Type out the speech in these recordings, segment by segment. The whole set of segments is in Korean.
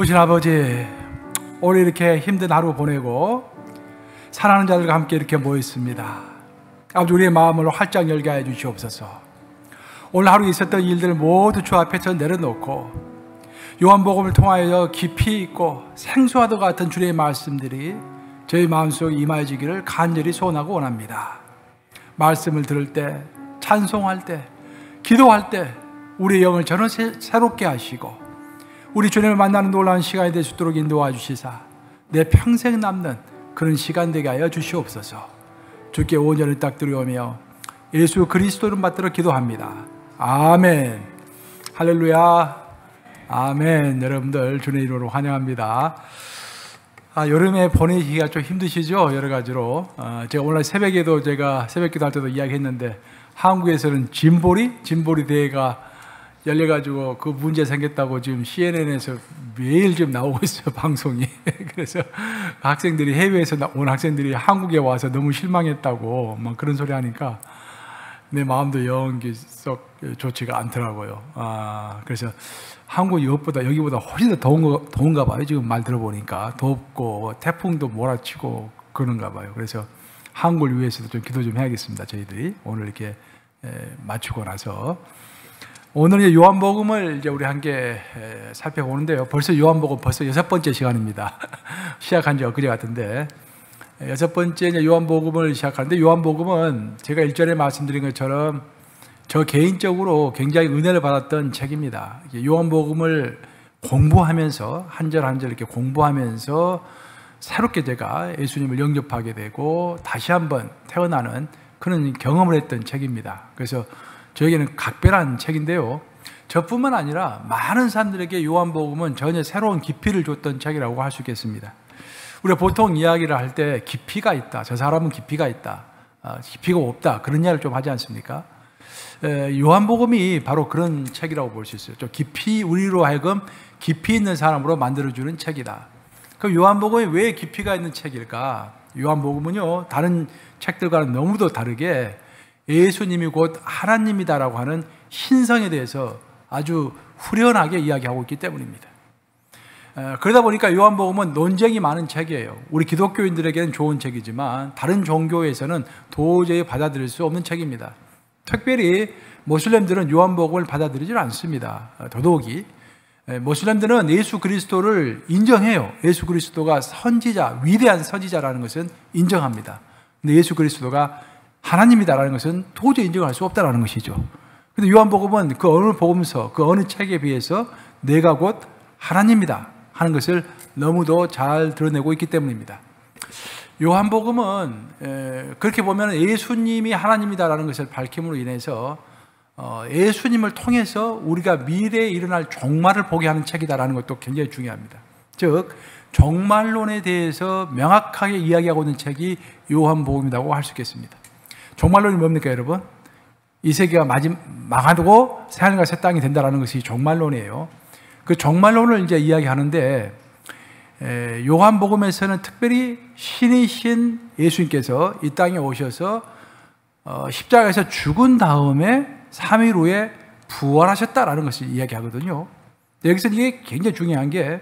좋으신 아버지, 오늘 이렇게 힘든 하루 보내고 사랑하는 자들과 함께 이렇게 모였습니다. 아버지, 우리의 마음을 활짝 열게 해 주시옵소서. 오늘 하루 있었던 일들을 모두 주 앞에서 내려놓고 요한복음을 통하여 깊이 있고 생소하다 같은 주의 말씀들이 저희 마음속에 임하여지기를 간절히 소원하고 원합니다. 말씀을 들을 때, 찬송할 때, 기도할 때 우리의 영을 전혀 새롭게 하시고 우리 주님을 만나는 놀라운 시간이 될 수 있도록 인도해 주시사 내 평생 남는 그런 시간 되게 하여 주시옵소서. 주께 온전히 딱 드리오며 예수 그리스도 이름 받들어 기도합니다. 아멘. 할렐루야. 아멘. 여러분들 주님의 이름으로 환영합니다. 여름에 보내기가 좀 힘드시죠? 여러 가지로. 제가 오늘 새벽에도 제가 새벽기도 할 때도 이야기했는데 한국에서는 짐보리 대회가 열려가지고 그 문제 생겼다고 지금 CNN에서 매일 지금 나오고 있어요, 방송이. 그래서 학생들이, 해외에서 온 학생들이 한국에 와서 너무 실망했다고 막 그런 소리 하니까 내 마음도 영 썩 좋지가 않더라고요. 그래서 한국 여기보다 훨씬 더 더운가 봐요. 지금 말 들어보니까 덥고 태풍도 몰아치고 그런가 봐요. 그래서 한국을 위해서도 좀 기도 좀 해야겠습니다. 저희들이 오늘 이렇게 마치고 나서 오늘 요한복음을 이제 우리 함께 살펴보는데요. 벌써 요한복음 벌써 6번째 시간입니다. 시작한 지 엊그제 같은데 6번째 요한복음을 시작하는데, 요한복음은 제가 일전에 말씀드린 것처럼 저 개인적으로 굉장히 은혜를 받았던 책입니다. 요한복음을 공부하면서 한 절 한 절 이렇게 공부하면서 새롭게 제가 예수님을 영접하게 되고 다시 한번 태어나는 그런 경험을 했던 책입니다. 그래서 저에게는 각별한 책인데요, 저뿐만 아니라 많은 사람들에게 요한복음은 전혀 새로운 깊이를 줬던 책이라고 할 수 있겠습니다. 우리가 보통 이야기를 할 때 깊이가 있다, 저 사람은 깊이가 있다, 깊이가 없다, 그런 이야기를 좀 하지 않습니까? 요한복음이 바로 그런 책이라고 볼 수 있어요. 좀 깊이, 우리로 하여금 깊이 있는 사람으로 만들어주는 책이다. 그럼 요한복음이 왜 깊이가 있는 책일까? 요한복음은요, 다른 책들과는 너무도 다르게 예수님이 곧 하나님이다라고 하는 신성에 대해서 아주 후련하게 이야기하고 있기 때문입니다. 그러다 보니까 요한복음은 논쟁이 많은 책이에요. 우리 기독교인들에게는 좋은 책이지만 다른 종교에서는 도저히 받아들일 수 없는 책입니다. 특별히 모슬렘들은 요한복음을 받아들이질 않습니다. 더더욱이 모슬렘들은 예수 그리스도를 인정해요. 예수 그리스도가 선지자, 위대한 선지자라는 것은 인정합니다. 근데 예수 그리스도가 하나님이다라는 것은 도저히 인정할 수 없다라는 것이죠. 근데 요한복음은 그 어느 복음서, 그 어느 책에 비해서 내가 곧 하나님이다 하는 것을 너무도 잘 드러내고 있기 때문입니다. 요한복음은 그렇게 보면 예수님이 하나님이다라는 것을 밝힘으로 인해서 예수님을 통해서 우리가 미래에 일어날 종말을 보게 하는 책이다라는 것도 굉장히 중요합니다. 즉 종말론에 대해서 명확하게 이야기하고 있는 책이 요한복음이라고 할 수 있겠습니다. 종말론이 뭡니까, 여러분? 이 세계가 망하고 새하늘과 새 땅이 된다라는 것이 종말론이에요. 그 종말론을 이제 이야기하는데, 요한복음에서는 특별히 신이신 예수님께서 이 땅에 오셔서 십자가에서 죽은 다음에 3일 후에 부활하셨다라는 것을 이야기하거든요. 여기서 이게 굉장히 중요한 게,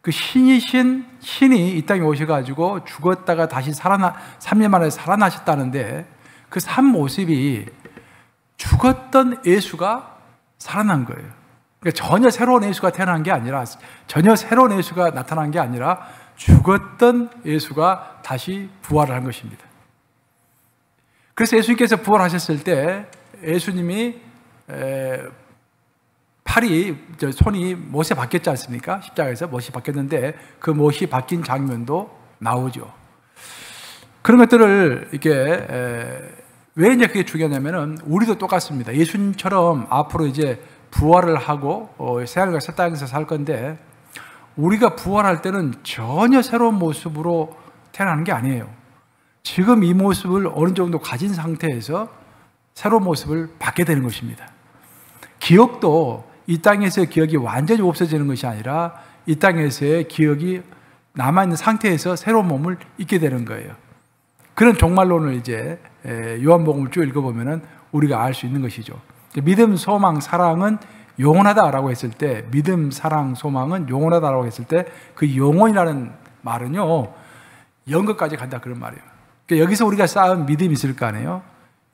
그 신이 이 땅에 오셔가지고 죽었다가 다시 3일 만에 살아나셨다는데, 그 산 모습이 죽었던 예수가 살아난 거예요. 그러니까 전혀 새로운 예수가 태어난 게 아니라, 전혀 새로운 예수가 나타난 게 아니라 죽었던 예수가 다시 부활을 한 것입니다. 그래서 예수님께서 부활하셨을 때 예수님이 손이 못이 바뀌었지 않습니까? 십자가에서 못이 바뀌었는데 그 못이 바뀐 장면도 나오죠. 그런 것들을 이렇게 왜 이제 그게 중요하냐면은 우리도 똑같습니다. 예수님처럼 앞으로 이제 부활을 하고 새하늘과 새 땅에서 살 건데, 우리가 부활할 때는 전혀 새로운 모습으로 태어나는 게 아니에요. 지금 이 모습을 어느 정도 가진 상태에서 새로운 모습을 받게 되는 것입니다. 기억도 이 땅에서의 기억이 완전히 없어지는 것이 아니라 이 땅에서의 기억이 남아있는 상태에서 새로운 몸을 잊게 되는 거예요. 그런 종말론을 이제 요한복음을 쭉 읽어보면 우리가 알 수 있는 것이죠. 믿음, 소망, 사랑은 영원하다라고 했을 때, 믿음, 사랑, 소망은 영원하다라고 했을 때 그 영원이라는 말은요, 영것까지 간다 그런 말이에요. 그러니까 여기서 우리가 쌓은 믿음이 있을 거 아니에요?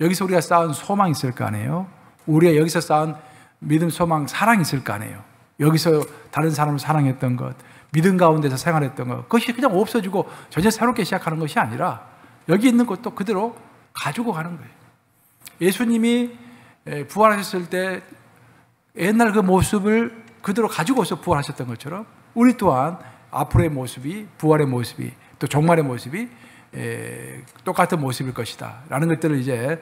여기서 우리가 쌓은 소망이 있을 거 아니에요? 우리가 여기서 쌓은 믿음, 소망, 사랑이 있을 거 아니에요? 여기서 다른 사람을 사랑했던 것, 믿음 가운데서 생활했던 것, 그것이 그냥 없어지고 전혀 새롭게 시작하는 것이 아니라 여기 있는 것도 그대로 가지고 가는 거예요. 예수님이 부활하셨을 때 옛날 그 모습을 그대로 가지고서 부활하셨던 것처럼 우리 또한 앞으로의 모습이, 부활의 모습이, 또 종말의 모습이 똑같은 모습일 것이다 라는 것들을 이제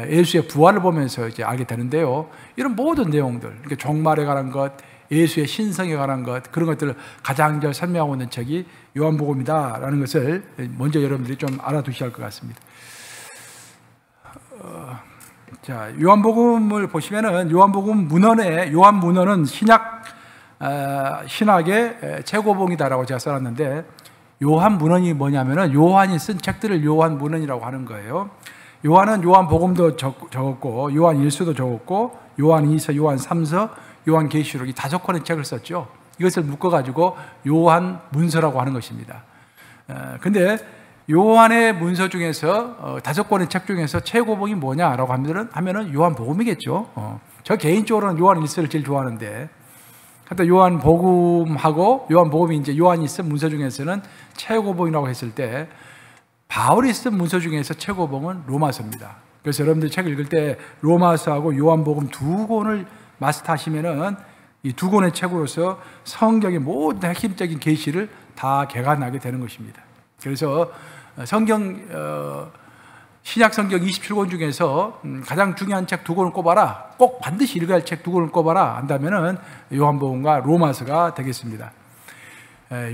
예수의 부활을 보면서 이제 알게 되는데요. 이런 모든 내용들, 그러니까 종말에 관한 것, 예수의 신성에 관한 것, 그런 것들을 가장 잘 설명하고 있는 책이 요한복음이다라는 것을 먼저 여러분들이 좀 알아두셔야 할 것 같습니다. 자, 요한복음을 보시면은 요한 문헌은 신학의 최고봉이다라고 제가 써놨는데, 요한 문헌이 뭐냐면은 요한이 쓴 책들을 요한 문헌이라고 하는 거예요. 요한은 요한복음도 적었고, 요한 1서도 적었고, 요한 2서, 요한 3서, 요한 계시록 이 5권의 책을 썼죠. 이것을 묶어가지고 요한 문서라고 하는 것입니다. 근데 요한의 문서 중에서 5권의 책 중에서 최고봉이 뭐냐라고 하면은 요한복음이겠죠. 저 개인적으로는 요한 1서를 제일 좋아하는데, 하여튼 요한복음하고 요한복음이 이제 요한이 쓴 문서 중에서는 최고봉이라고 했을 때, 바울이 쓴 문서 중에서 최고봉은 로마서입니다. 그래서 여러분들 책을 읽을 때 로마서하고 요한복음 2권을 마스터하시면은 이 2권의 책으로서 성경의 모든 핵심적인 계시를 다 개관하게 되는 것입니다. 그래서 신약 성경 27권 중에서 가장 중요한 책 2권을 꼽아라, 꼭 반드시 읽어야 할 책 2권을 꼽아라 한다면은 요한복음과 로마서가 되겠습니다.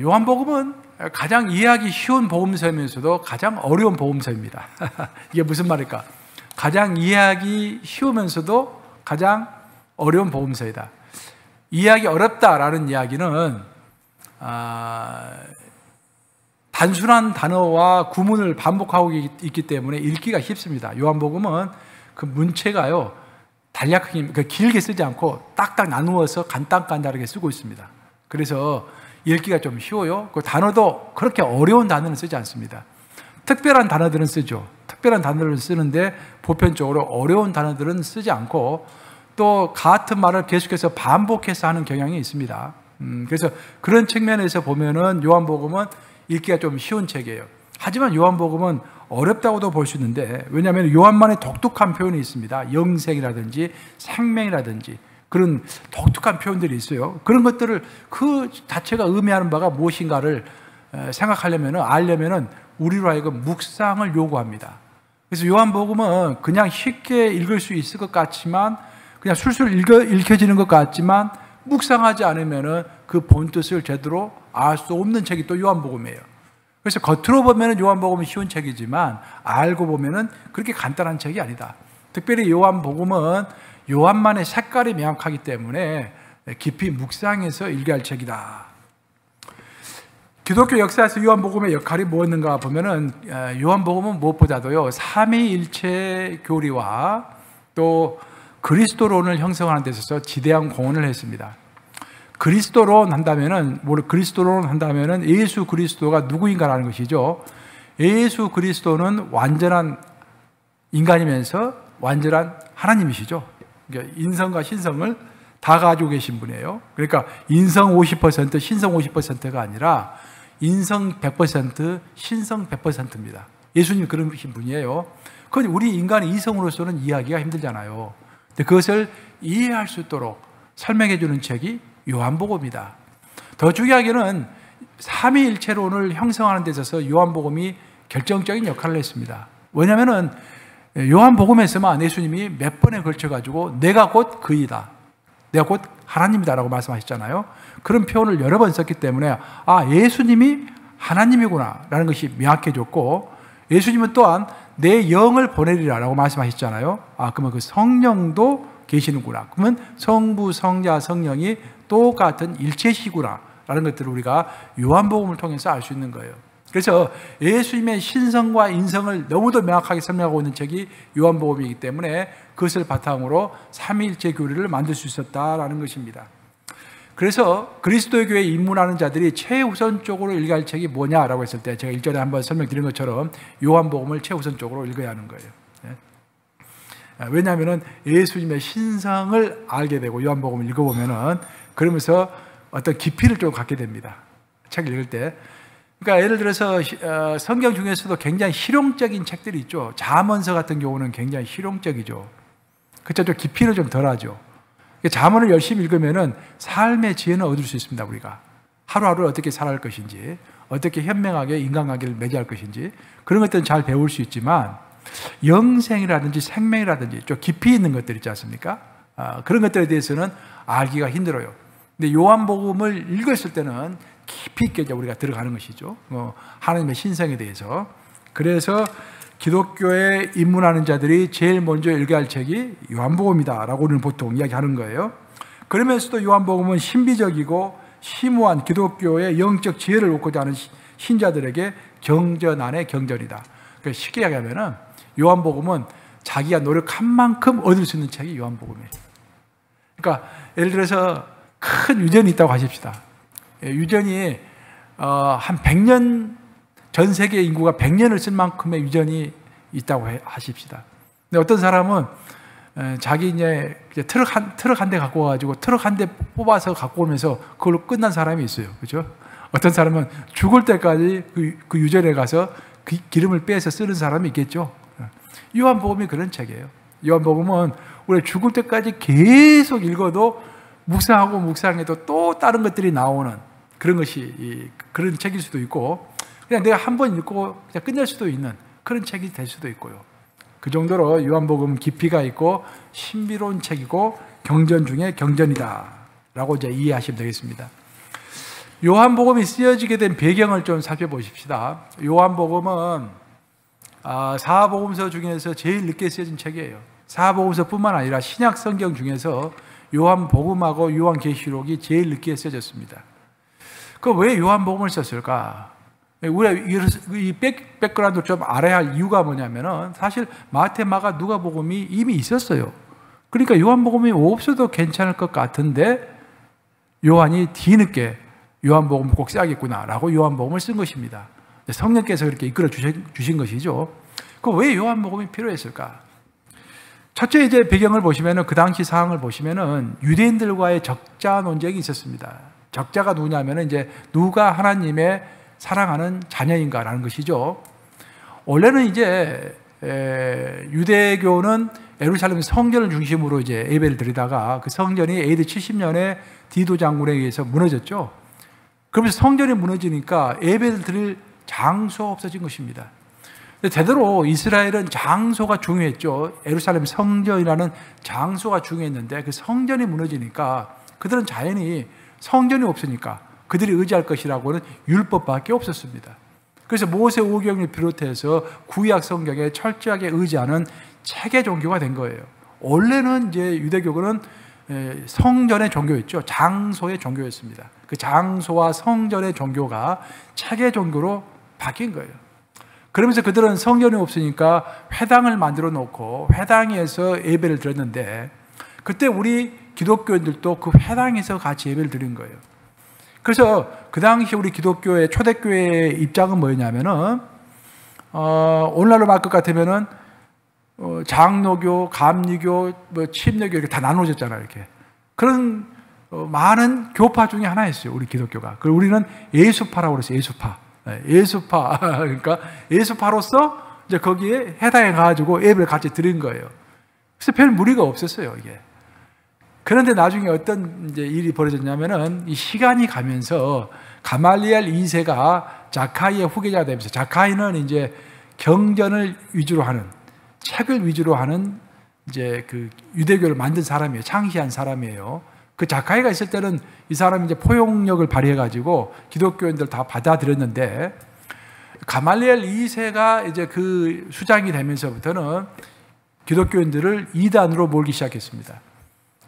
요한복음은 가장 이해하기 쉬운 복음서이면서도 가장 어려운 복음서입니다. 이게 무슨 말일까? 가장 이해하기 쉬우면서도 가장 어려운 복음서이다. 이해하기 어렵다라는 이야기는 단순한 단어와 구문을 반복하고 있기 때문에 읽기가 쉽습니다. 요한복음은 그 문체가요, 단략하게, 길게 쓰지 않고 딱딱 나누어서 간단하게 쓰고 있습니다. 그래서 읽기가 좀 쉬워요. 그 단어도 그렇게 어려운 단어는 쓰지 않습니다. 특별한 단어들은 쓰죠. 특별한 단어를 쓰는데 보편적으로 어려운 단어들은 쓰지 않고, 또 같은 말을 계속해서 반복해서 하는 경향이 있습니다. 그래서 그런 측면에서 보면은 요한복음은 읽기가 좀 쉬운 책이에요. 하지만 요한복음은 어렵다고도 볼 수 있는데, 왜냐하면 요한만의 독특한 표현이 있습니다. 영생이라든지 생명이라든지 그런 독특한 표현들이 있어요. 그런 것들을 그 자체가 의미하는 바가 무엇인가를 알려면은 우리로 하여금 묵상을 요구합니다. 그래서 요한복음은 그냥 쉽게 읽을 수 있을 것 같지만, 그냥 술술 읽혀지는 것 같지만, 묵상하지 않으면은 그 본뜻을 제대로 알 수 없는 책이 또 요한복음이에요. 그래서 겉으로 보면은 요한복음이 쉬운 책이지만 알고 보면은 그렇게 간단한 책이 아니다. 특별히 요한복음은 요한만의 색깔이 명확하기 때문에 깊이 묵상해서 읽어야 할 책이다. 기독교 역사에서 요한복음의 역할이 뭐였는가 보면은 요한복음은 무엇보다도요, 삼위일체 교리와 또 그리스도론을 형성하는 데 있어서 지대한 공헌을 했습니다. 그리스도론 한다면은 예수 그리스도가 누구인가라는 것이죠. 예수 그리스도는 완전한 인간이면서 완전한 하나님이시죠. 그러니까 인성과 신성을 다 가지고 계신 분이에요. 그러니까 인성 50%, 신성 50%가 아니라 인성 100%, 신성 100%입니다. 예수님 그러신 분이에요. 그건 우리 인간의 이성으로서는 이해하기가 힘들잖아요. 근데 그것을 이해할 수 있도록 설명해 주는 책이 요한복음이다. 더 중요하게는 삼위일체론을 형성하는 데 있어서 요한복음이 결정적인 역할을 했습니다. 왜냐하면 요한복음에서만 예수님이 몇 번에 걸쳐가지고 내가 곧 그이다, 내가 곧 하나님이다 라고 말씀하셨잖아요. 그런 표현을 여러 번 썼기 때문에 예수님이 하나님이구나 라는 것이 명확해졌고, 예수님은 또한 내 영을 보내리라 라고 말씀하셨잖아요. 그러면 그 성령도 계시는구나. 그러면 성부, 성자, 성령이 똑같은 일체시구나 라는 것들을 우리가 요한복음을 통해서 알 수 있는 거예요. 그래서 예수님의 신성과 인성을 너무도 명확하게 설명하고 있는 책이 요한복음이기 때문에 그것을 바탕으로 삼위일체 교리를 만들 수 있었다라는 것입니다. 그래서 그리스도의 교회에 입문하는 자들이 최우선적으로 읽어야 할 책이 뭐냐라고 했을 때 제가 일전에 한번 설명드린 것처럼 요한복음을 최우선적으로 읽어야 하는 거예요. 왜냐하면 예수님의 신성을 알게 되고 요한복음을 읽어보면은 그러면서 어떤 깊이를 좀 갖게 됩니다. 책을 읽을 때. 그러니까 예를 들어서 성경 중에서도 굉장히 실용적인 책들이 있죠. 잠언서 같은 경우는 굉장히 실용적이죠. 그쵸? 좀 깊이는 좀 덜하죠. 잠언을 열심히 읽으면은 삶의 지혜는 얻을 수 있습니다. 우리가 하루하루 어떻게 살아갈 것인지, 어떻게 현명하게 인간관계를 맺어야 할 것인지 그런 것들은 잘 배울 수 있지만 영생이라든지 생명이라든지 좀 깊이 있는 것들 있지 않습니까? 그런 것들에 대해서는 알기가 힘들어요. 근데 요한복음을 읽었을 때는 깊이 있게 우리가 들어가는 것이죠. 하나님의 신성에 대해서. 그래서 기독교에 입문하는 자들이 제일 먼저 읽어야 할 책이 요한복음이다라고는 보통 이야기하는 거예요. 그러면서도 요한복음은 신비적이고 심오한 기독교의 영적 지혜를 얻고자 하는 신자들에게 경전 안에 경전이다. 그러니까 쉽게 이야기하면은 요한복음은 자기가 노력한 만큼 얻을 수 있는 책이 요한복음이에요. 그러니까 예를 들어서 큰 유전이 있다고 하십시다. 유전이 한 100년, 전 세계 인구가 100년을 쓸 만큼의 유전이 있다고 하십시다. 근데 어떤 사람은 자기 이제 트럭 한 대 갖고 와가지고 트럭 한 대 뽑아서 갖고 오면서 그걸로 끝난 사람이 있어요. 그죠? 어떤 사람은 죽을 때까지 그 유전에 가서 그 기름을 빼서 쓰는 사람이 있겠죠. 요한복음이 그런 책이에요. 요한복음은 우리 죽을 때까지 계속 읽어도 묵상하고 묵상해도 또 다른 것들이 나오는 그런 것이 그런 책일 수도 있고 그냥 내가 한 번 읽고 그냥 끝낼 수도 있는 그런 책이 될 수도 있고요. 그 정도로 요한복음 깊이가 있고 신비로운 책이고 경전 중에 경전이다 라고 이제 이해하시면 되겠습니다. 요한복음이 쓰여지게 된 배경을 좀 살펴보십시다. 요한복음은 사복음서 중에서 제일 늦게 쓰여진 책이에요. 사복음서뿐만 아니라 신약 성경 중에서 요한복음하고 요한계시록이 제일 늦게 쓰여졌습니다. 그 왜 요한복음을 썼을까? 우리가 이 백그라운드 좀 알아야 할 이유가 뭐냐면은 사실 마태, 마가, 누가복음이 이미 있었어요. 그러니까 요한복음이 없어도 괜찮을 것 같은데 요한이 뒤늦게 요한복음을 꼭 써야겠구나라고 요한복음을 쓴 것입니다. 성령께서 그렇게 이끌어 주신 것이죠. 그 왜 요한복음이 필요했을까? 첫째 이제 배경을 보시면은 그 당시 상황을 보시면은 유대인들과의 적자 논쟁이 있었습니다. 적자가 누구냐면은 이제 누가 하나님의 사랑하는 자녀인가라는 것이죠. 원래는 이제 유대교는 예루살렘 성전을 중심으로 이제 예배를 드리다가 그 성전이 AD 70년에 디도 장군에 의해서 무너졌죠. 그러면서 성전이 무너지니까 예배를 드릴 장소가 없어진 것입니다. 대대로 이스라엘은 장소가 중요했죠. 예루살렘 성전이라는 장소가 중요했는데 그 성전이 무너지니까 그들은 자연히 성전이 없으니까 그들이 의지할 것이라고는 율법밖에 없었습니다. 그래서 모세 오경을 비롯해서 구약 성경에 철저하게 의지하는 체계 종교가 된 거예요. 원래는 이제 유대교는 성전의 종교였죠. 장소의 종교였습니다. 그 장소와 성전의 종교가 체계 종교로 바뀐 거예요. 그러면서 그들은 성전이 없으니까 회당을 만들어 놓고 회당에서 예배를 드렸는데 그때 우리 기독교인들도 그 회당에서 같이 예배를 드린 거예요. 그래서 그 당시 우리 기독교의 초대교회의 입장은 뭐였냐면은 오늘날로 말 것 같으면은 장로교, 감리교, 침례교 이렇게 다 나눠졌잖아요. 이렇게 그런 많은 교파 중에 하나였어요. 우리 기독교가. 그리고 우리는 예수파라고 그랬어요. 예수파. 예수파. 그러니까 예수파로서 이제 거기에 해당해 가지고 예배를 같이 드린 거예요. 그래서 별 무리가 없었어요. 이게. 그런데 나중에 어떤 이제 일이 벌어졌냐면은 이 시간이 가면서 가말리엘 2세가 자카이의 후계자가 되면서 자카이는 이제 경전을 위주로 하는 책을 위주로 하는 이제 그 유대교를 만든 사람이에요. 창시한 사람이에요. 그 자카이가 있을 때는 이 사람이 이제 포용력을 발휘해 가지고 기독교인들 다 받아들였는데 가말리엘 2세가 이제 그 수장이 되면서부터는 기독교인들을 이단으로 몰기 시작했습니다.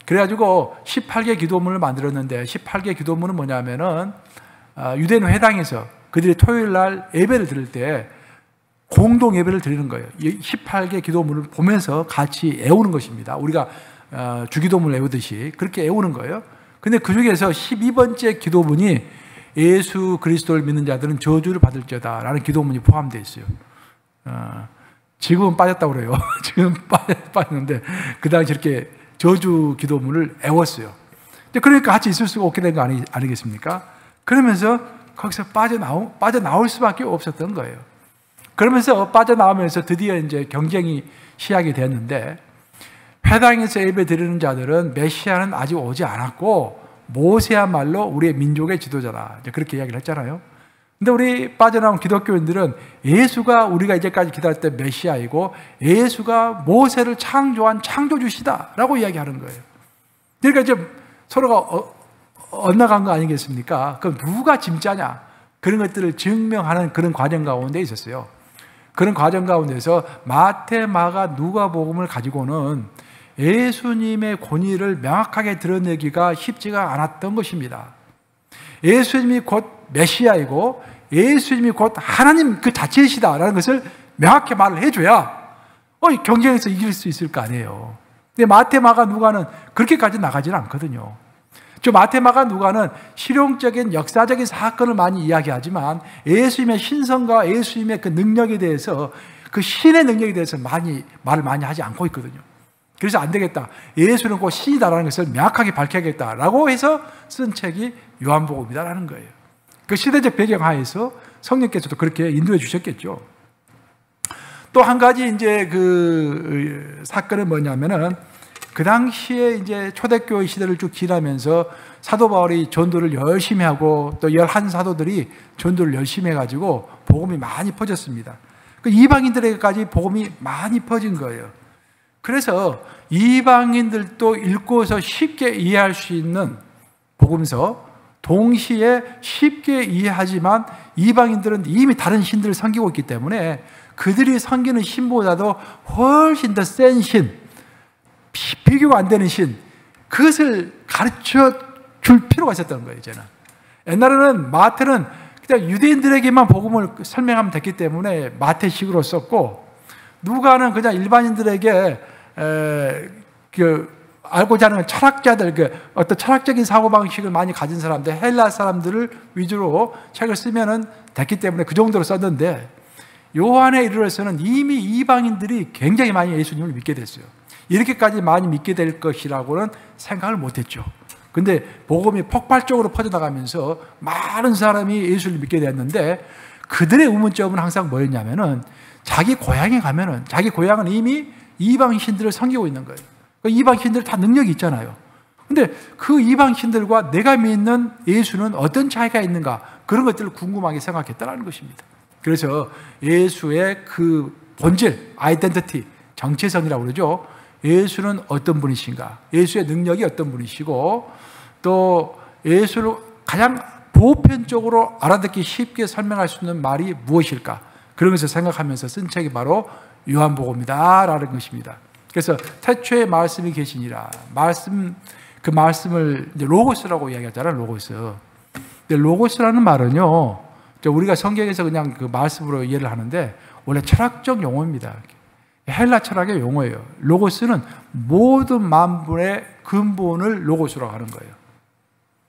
그래가지고 18개 기도문을 만들었는데 18개 기도문은 뭐냐면은 유대인 회당에서 그들이 토요일 날 예배를 드릴 때 공동 예배를 드리는 거예요. 18개 기도문을 보면서 같이 애우는 것입니다. 우리가 주기도문을 애우듯이 그렇게 애우는 거예요. 근데 그 중에서 12번째 기도문이 예수 그리스도를 믿는 자들은 저주를 받을지어다 라는 기도문이 포함되어 있어요. 지금은 빠졌다고 그래요. 지금 빠졌는데 그 당시 이렇게 저주 기도문을 애웠어요. 그러니까 같이 있을 수가 없게 된 거 아니겠습니까? 그러면서 거기서 빠져나올 수밖에 없었던 거예요. 그러면서 빠져나오면서 드디어 이제 경쟁이 시작이 됐는데, 회당에서 예배 드리는 자들은 메시아는 아직 오지 않았고 모세야말로 우리의 민족의 지도자다, 이제 그렇게 이야기를 했잖아요. 근데 우리 빠져나온 기독교인들은 예수가 우리가 이제까지 기다렸던 메시아이고 예수가 모세를 창조한 창조주시다라고 이야기하는 거예요. 그러니까 이제 서로가 엇나간 거 아니겠습니까? 그럼 누가 진짜냐? 그런 것들을 증명하는 그런 과정 가운데 있었어요. 그런 과정 가운데서 마태, 마가, 누가복음을 가지고는 예수님의 권위를 명확하게 드러내기가 쉽지가 않았던 것입니다. 예수님이 곧 메시아이고 예수님이 곧 하나님 그 자체이시다라는 것을 명확히 말을 해줘야 경쟁에서 이길 수 있을 거 아니에요. 근데 마태, 마가, 누가는 그렇게까지 나가지는 않거든요. 마태, 마가, 누가는 실용적인 역사적인 사건을 많이 이야기하지만 예수님의 신성과 예수님의 그 능력에 대해서, 그 신의 능력에 대해서 말을 많이 하지 않고 있거든요. 그래서 안 되겠다, 예수는 곧 신이다라는 것을 명확하게 밝혀야겠다라고 해서 쓴 책이 요한복음이다라는 거예요. 그 시대적 배경 하에서 성령께서도 그렇게 인도해 주셨겠죠. 또 한 가지 이제 그 사건은 뭐냐면은, 그 당시에 이제 초대교회 시대를 쭉 지나면서 사도 바울이 전도를 열심히 하고 또 11사도들이 전도를 열심히 해가지고 복음이 많이 퍼졌습니다. 그 이방인들에게까지 복음이 많이 퍼진 거예요. 그래서 이방인들도 읽고서 쉽게 이해할 수 있는 복음서, 동시에 쉽게 이해하지만 이방인들은 이미 다른 신들을 섬기고 있기 때문에 그들이 섬기는 신보다도 훨씬 더 센 신, 비교가 안 되는 신, 그것을 가르쳐 줄 필요가 있었던 거예요. 이제는 옛날에는 마태는 그냥 유대인들에게만 복음을 설명하면 됐기 때문에 마태식으로 썼고, 누가는 그냥 일반인들에게 알고자 하는 철학자들, 어떤 철학적인 사고방식을 많이 가진 사람들, 헬라 사람들을 위주로 책을 쓰면 됐기 때문에 그 정도로 썼는데, 요한에 이르러서는 이미 이방인들이 굉장히 많이 예수님을 믿게 됐어요. 이렇게까지 많이 믿게 될 것이라고는 생각을 못했죠. 근데 복음이 폭발적으로 퍼져나가면서 많은 사람이 예수를 믿게 됐는데, 그들의 의문점은 항상 뭐였냐면은, 자기 고향에 가면은, 자기 고향은 이미 이방신들을 섬기고 있는 거예요. 이방신들 다 능력이 있잖아요. 근데 그 이방신들과 내가 믿는 예수는 어떤 차이가 있는가, 그런 것들을 궁금하게 생각했다는 것입니다. 그래서 예수의 그 본질, 아이덴티티, 정체성이라고 그러죠. 예수는 어떤 분이신가, 예수의 능력이 어떤 분이시고, 또 예수를 가장 보편적으로 알아듣기 쉽게 설명할 수 있는 말이 무엇일까, 그런 것을 생각하면서 쓴 책이 바로 요한복음이다라는 것입니다. 그래서 태초에 말씀이 계시니라, 그 말씀을 이제 로고스라고 이야기하잖아요. 로고스. 근데 로고스라는 말은요, 우리가 성경에서 그냥 그 말씀으로 이해를 하는데 원래 철학적 용어입니다. 헬라 철학의 용어예요. 로고스는 모든 만물의 근본을 로고스라고 하는 거예요.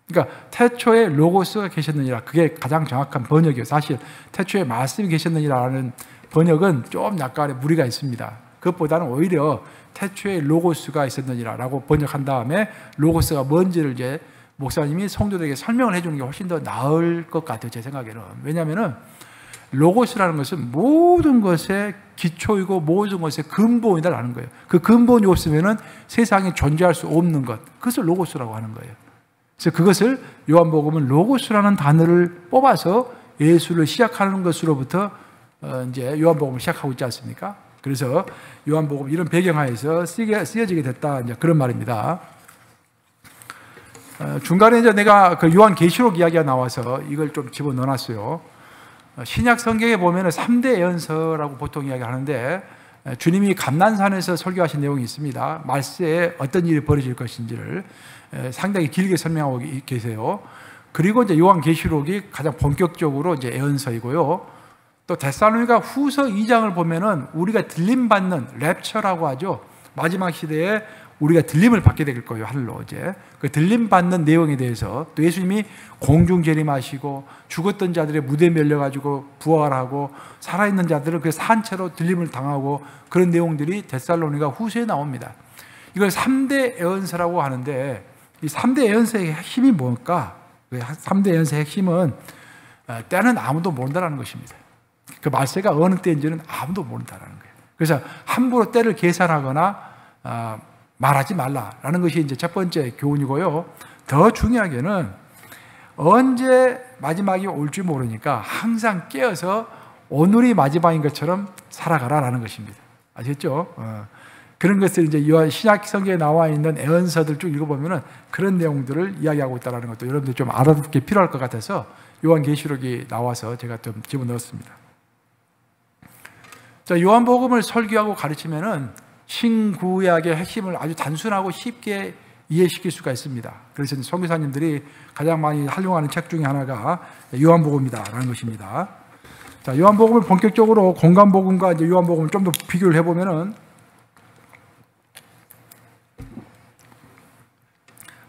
그러니까 태초에 로고스가 계셨느니라, 그게 가장 정확한 번역이에요. 사실 태초에 말씀이 계셨느니라는 번역은 좀 약간의 무리가 있습니다. 그것보다는 오히려 태초에 로고스가 있었느니라라고 번역한 다음에 로고스가 뭔지를 이제 목사님이 성도들에게 설명을 해주는 게 훨씬 더 나을 것 같아요, 제 생각에는. 왜냐하면은 로고스라는 것은 모든 것의 기초이고 모든 것의 근본이다라는 거예요. 그 근본이 없으면은 세상에 존재할 수 없는 것, 그것을 로고스라고 하는 거예요. 그래서 그것을 요한복음은 로고스라는 단어를 뽑아서 예수를 시작하는 것으로부터 이제 요한복음을 시작하고 있지 않습니까? 그래서 요한복음 이런 배경하에서 쓰여지게 됐다, 이제 그런 말입니다. 중간에 이제 내가 그 요한계시록 이야기가 나와서 이걸 좀 집어넣어놨어요. 신약 성경에 보면 3대 예언서라고 보통 이야기하는데, 주님이 감난산에서 설교하신 내용이 있습니다. 말세에 어떤 일이 벌어질 것인지를 상당히 길게 설명하고 계세요. 그리고 이제 요한계시록이 가장 본격적으로 이제 예언서이고요. 또 데살로니가 후서 2장을 보면은 우리가 들림받는 랩처라고 하죠. 마지막 시대에 우리가 들림을 받게 될 거예요, 하늘로. 이제 그 들림받는 내용에 대해서 또 예수님이 공중 재림하시고 죽었던 자들의 무대 밀려가지고 부활하고 살아있는 자들은 그 산채로 들림을 당하고 그런 내용들이 데살로니가 후서에 나옵니다. 이걸 3대 예언서라고 하는데 이 3대 예언서의 핵심이 뭘까? 3대 예언서의 핵심은 때는 아무도 모른다는 것입니다. 그 말세가 어느 때인지는 아무도 모른다는 거예요. 그래서 함부로 때를 계산하거나 말하지 말라라는 것이 이제 첫 번째 교훈이고요. 더 중요하게는 언제 마지막이 올지 모르니까 항상 깨어서 오늘이 마지막인 것처럼 살아가라라는 것입니다. 아셨죠? 그런 것을 이제 신약 성경에 나와 있는 예언서들 쭉 읽어보면은 그런 내용들을 이야기하고 있다는 것도 여러분들 좀 알아두기 필요할 것 같아서 요한계시록이 나와서 제가 좀 집어넣었습니다. 자, 요한복음을 설교하고 가르치면은 신구약의 핵심을 아주 단순하고 쉽게 이해시킬 수가 있습니다. 그래서 선교사님들이 가장 많이 활용하는 책 중에 하나가 요한복음이다라는 것입니다. 자, 요한복음을 본격적으로 공간복음과 이제 요한복음을 좀 더 비교를 해보면은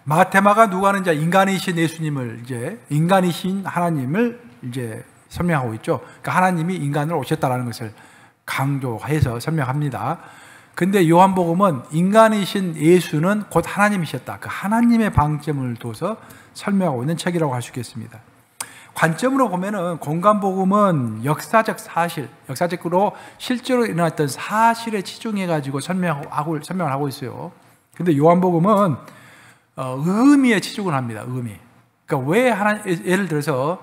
마테마가 누가는 이제 인간이신 예수님을 이제 인간이신 하나님을 이제 설명하고 있죠. 그러니까 하나님이 인간으로 오셨다라는 것을 강조해서 설명합니다. 근데 요한복음은 인간이신 예수는 곧 하나님이셨다. 그 하나님의 방점을 둬서 설명하고 있는 책이라고 할 수 있겠습니다. 관점으로 보면은 공간복음은 역사적 사실, 역사적으로 실제로 일어났던 사실에 치중해가지고 설명을 하고 있어요. 근데 요한복음은 의미에 치중을 합니다. 의미. 그러니까 왜 예를 들어서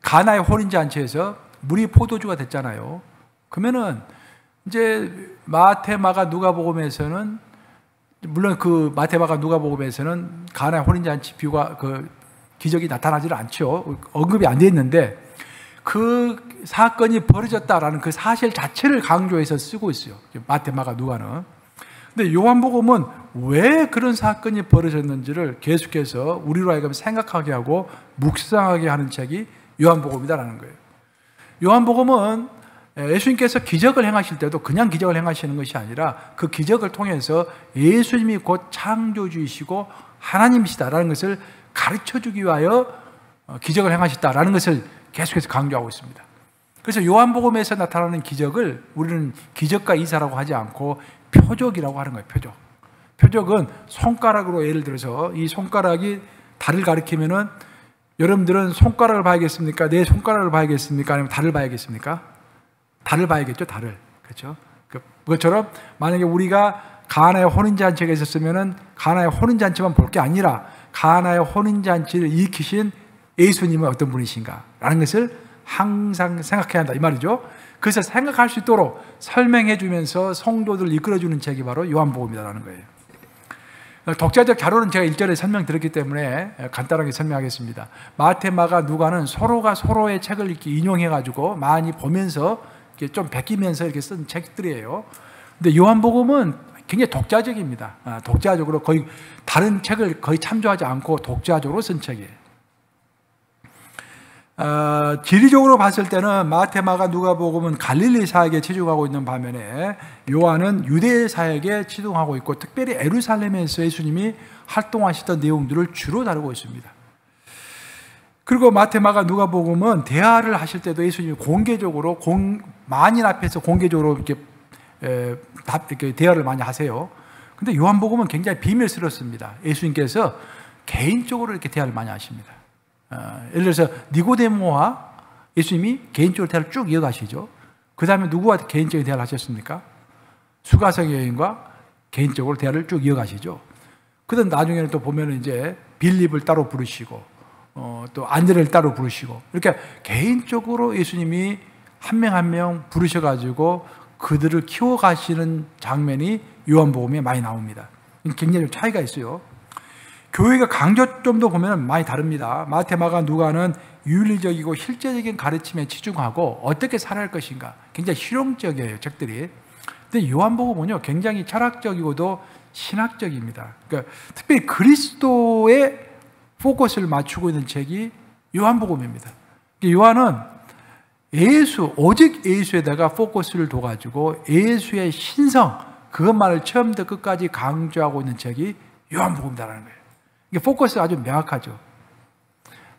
가나의 혼인잔치에서 물이 포도주가 됐잖아요. 그러면은 이제 마테마가 누가복음에서는 물론 그 마테마가 누가복음에서는 가나의 혼인잔치 비유가 그 기적이 나타나지는 않죠. 언급이 안 돼 있는데 그 사건이 벌어졌다라는 그 사실 자체를 강조해서 쓰고 있어요. 마테마가 누가는. 근데 요한복음은 왜 그런 사건이 벌어졌는지를 계속해서 우리로 하여금 생각하게 하고 묵상하게 하는 책이 요한복음이다라는 거예요. 요한복음은 예수님께서 기적을 행하실 때도 그냥 기적을 행하시는 것이 아니라 그 기적을 통해서 예수님이 곧 창조주이시고 하나님이시다라는 것을 가르쳐주기 위하여 기적을 행하셨다라는 것을 계속해서 강조하고 있습니다. 그래서 요한복음에서 나타나는 기적을 우리는 기적과 이사라고 하지 않고 표적이라고 하는 거예요. 표적. 표적은 손가락으로 예를 들어서 이 손가락이 달을 가리키면은 여러분들은 손가락을 봐야겠습니까? 내 손가락을 봐야겠습니까? 아니면 달을 봐야겠습니까? 달을 봐야겠죠, 달을. 그렇죠? 그것처럼 만약에 우리가 가나의 혼인잔치가 있었으면은 가나의 혼인잔치만 볼 게 아니라 가나의 혼인잔치를 일으키신 예수님은 어떤 분이신가? 라는 것을 항상 생각해야 한다. 이 말이죠. 그래서 생각할 수 있도록 설명해 주면서 성도들을 이끌어주는 책이 바로 요한복음이라는 거예요. 독자적 자료는 제가 1절에 설명드렸기 때문에 간단하게 설명하겠습니다. 마테마가 누가는 서로가 서로의 책을 이렇게 인용해가지고 많이 보면서 이렇게 좀 베끼면서 이렇게 쓴 책들이에요. 근데 요한복음은 굉장히 독자적입니다. 독자적으로 거의 다른 책을 거의 참조하지 않고 독자적으로 쓴 책이에요. 지리적으로 봤을 때는 마테마가 누가복음은 갈릴리 사역에 치중하고 있는 반면에 요한은 유대 사역에 치중하고 있고 특별히 예루살렘에서 예수님이 활동하시던 내용들을 주로 다루고 있습니다. 그리고 마테마가 누가복음은 대화를 하실 때도 예수님이 공개적으로 만인 앞에서 공개적으로 이렇게 대화를 많이 하세요. 근데 요한복음은 굉장히 비밀스럽습니다. 예수님께서 개인적으로 이렇게 대화를 많이 하십니다. 예를 들어서 니고데모와 예수님이 개인적으로 대화를 쭉 이어가시죠. 그 다음에 누구와 개인적인 대화를 하셨습니까? 수가성 여인과 개인적으로 대화를 쭉 이어가시죠. 그다음 나중에는 또 보면은 이제 빌립을 따로 부르시고 또 안드레를 따로 부르시고 이렇게 개인적으로 예수님이 한 명 한 명 부르셔가지고 그들을 키워가시는 장면이 요한복음에 많이 나옵니다. 굉장히 좀 차이가 있어요. 교회가 강조점도 보면 많이 다릅니다. 마테마가 누가는 윤리적이고 실제적인 가르침에 치중하고 어떻게 살아야 할 것인가 굉장히 실용적이에요, 책들이. 근데 요한복음은요 굉장히 철학적이고도 신학적입니다. 그러니까 특별히 그리스도에 포커스를 맞추고 있는 책이 요한복음입니다. 요한은 오직 예수에다가 포커스를 둬가지고 예수의 신성, 그것만을 처음부터 끝까지 강조하고 있는 책이 요한복음이라는 거예요. 이게 포커스가 아주 명확하죠.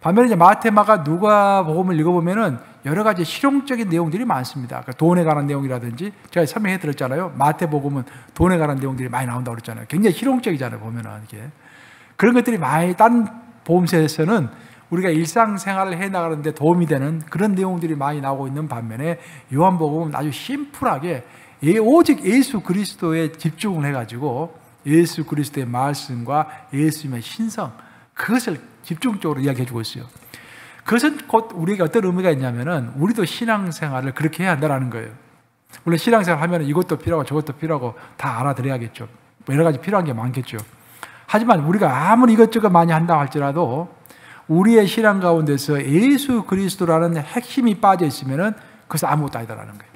반면에 이제 마태, 마가, 누가복음을 읽어보면은 여러 가지 실용적인 내용들이 많습니다. 그러니까 돈에 관한 내용이라든지 제가 설명해 드렸잖아요. 마태복음은 돈에 관한 내용들이 많이 나온다고 그랬잖아요. 굉장히 실용적이잖아요. 보면은 이게 그런 것들이 많이 다른 복음서에서는 우리가 일상생활을 해 나가는데 도움이 되는 그런 내용들이 많이 나오고 있는 반면에 요한복음은 아주 심플하게 오직 예수 그리스도에 집중을 해가지고 예수 그리스도의 말씀과 예수님의 신성, 그것을 집중적으로 이야기해주고 있어요. 그것은 곧 우리에게 어떤 의미가 있냐면은 우리도 신앙생활을 그렇게 해야 한다는 거예요. 물론 신앙생활 하면 이것도 필요하고 저것도 필요하고 다 알아들어야겠죠. 여러 가지 필요한 게 많겠죠. 하지만 우리가 아무리 이것저것 많이 한다고 할지라도 우리의 신앙 가운데서 예수 그리스도라는 핵심이 빠져 있으면은 그것은 아무것도 아니다라는 거예요.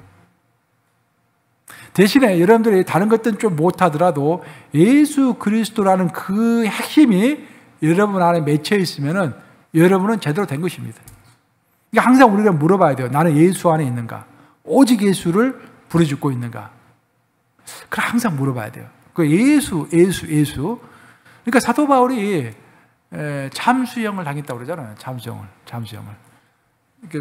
대신에 여러분들이 다른 것들은 좀 못하더라도 예수 그리스도라는 그 핵심이 여러분 안에 맺혀 있으면은 여러분은 제대로 된 것입니다. 그러니까 항상 우리가 물어봐야 돼요. 나는 예수 안에 있는가? 오직 예수를 부르짖고 있는가? 그걸 항상 물어봐야 돼요. 그 예수. 그러니까 사도 바울이 참수형을 당했다고 그러잖아요. 참수형을.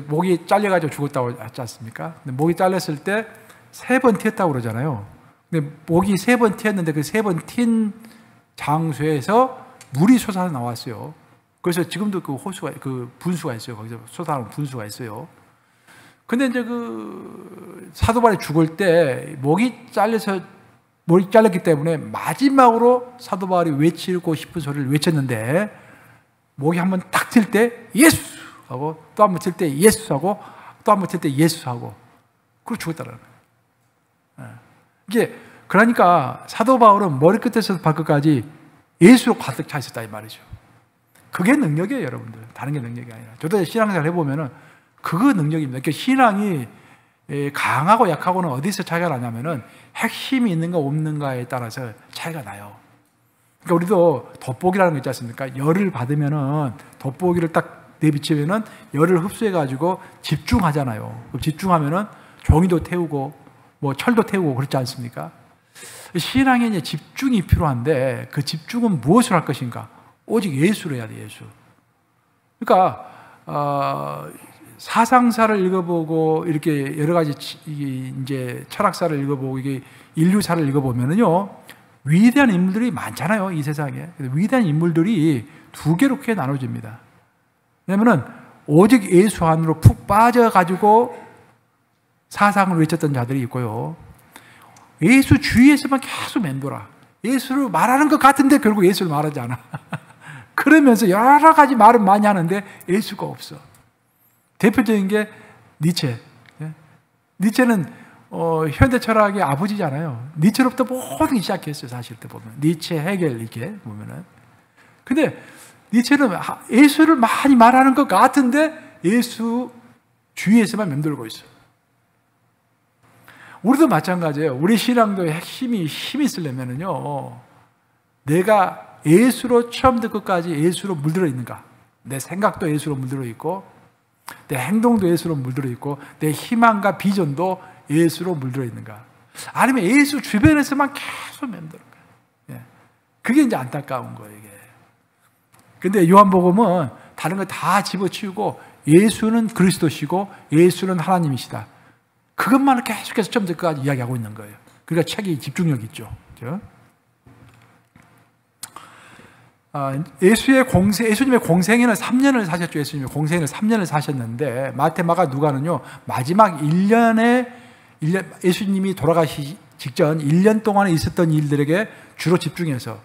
목이 잘려가지고 죽었다고 하지 않습니까? 근데 목이 잘렸을 때 3번 튀었다고 그러잖아요. 근데 목이 3번 튀었는데 그 3번 튄 장소에서 물이 솟아 나왔어요. 그래서 지금도 그 호수가, 그 분수가 있어요. 거기서 솟아나는 분수가 있어요. 근데 이제 그 사도 바울이 죽을 때 목이 잘렸기 때문에 마지막으로 사도 바울이 외치고 싶은 소리를 외쳤는데 목이 한번 딱 튈 때 예수 하고 또 한 번 튈 때 예수 하고 또 한 번 튈 때 예수 하고 그리고 죽었다는 거예요. 이게 그러니까 사도 바울은 머리끝에서 발끝까지 예수로 가득 차 있었다 이 말이죠. 그게 능력이에요, 여러분들. 다른 게 능력이 아니라. 저도 신앙생활 해보면은 그거 능력입니다. 그러니까 신앙이 강하고 약하고는 어디서 차이가 나냐면은 핵심이 있는가 없는가에 따라서 차이가 나요. 그러니까 우리도 돋보기라는 거 있지 않습니까? 열을 받으면은 돋보기를 딱 내비치면은 열을 흡수해가지고 집중하잖아요. 집중하면은 종이도 태우고 뭐 철도 태우고 그렇지 않습니까? 신앙에 이제 집중이 필요한데 그 집중은 무엇을 할 것인가? 오직 예수로 해야 돼, 예수. 그러니까 사상사를 읽어보고 이렇게 여러 가지 이제 철학사를 읽어보고 이게 인류사를 읽어보면은요 위대한 인물들이 많잖아요, 이 세상에. 위대한 인물들이 두 개로 크게 나눠집니다. 왜냐면은 오직 예수 안으로 푹 빠져가지고 사상을 외쳤던 자들이 있고요. 예수 주위에서만 계속 맴돌아. 예수를 말하는 것 같은데 결국 예수를 말하지 않아. 그러면서 여러 가지 말은 많이 하는데 예수가 없어. 대표적인 게 니체. 니체는 현대 철학의 아버지잖아요. 니체로부터 모든 게 시작했어요. 사실 때 보면 니체, 헤겔 이렇게 보면은. 근데 니체는 예수를 많이 말하는 것 같은데 예수 주위에서만 맴돌고 있어. 우리도 마찬가지예요. 우리 신앙도 핵심이 힘이 있으려면은요, 내가 예수로 처음부터 끝까지 예수로 물들어 있는가? 내 생각도 예수로 물들어 있고, 내 행동도 예수로 물들어 있고, 내 희망과 비전도 예수로 물들어 있는가? 아니면 예수 주변에서만 계속 맴도는 거예요. 그게 이제 안타까운 거예요, 이게. 근데 요한복음은 다른 거 다 집어치우고 예수는 그리스도시고 예수는 하나님이시다. 그것만을 계속해서 처음부터 끝까지 이야기하고 있는 거예요. 그러니까 책이 집중력 있죠. 그렇죠? 예수님의 공생애는 3년을 사셨죠. 예수님의 공생애는 3년을 사셨는데 마태, 마가, 누가는요 마지막 1년에 예수님이 돌아가시기 직전 1년 동안에 있었던 일들에게 주로 집중해서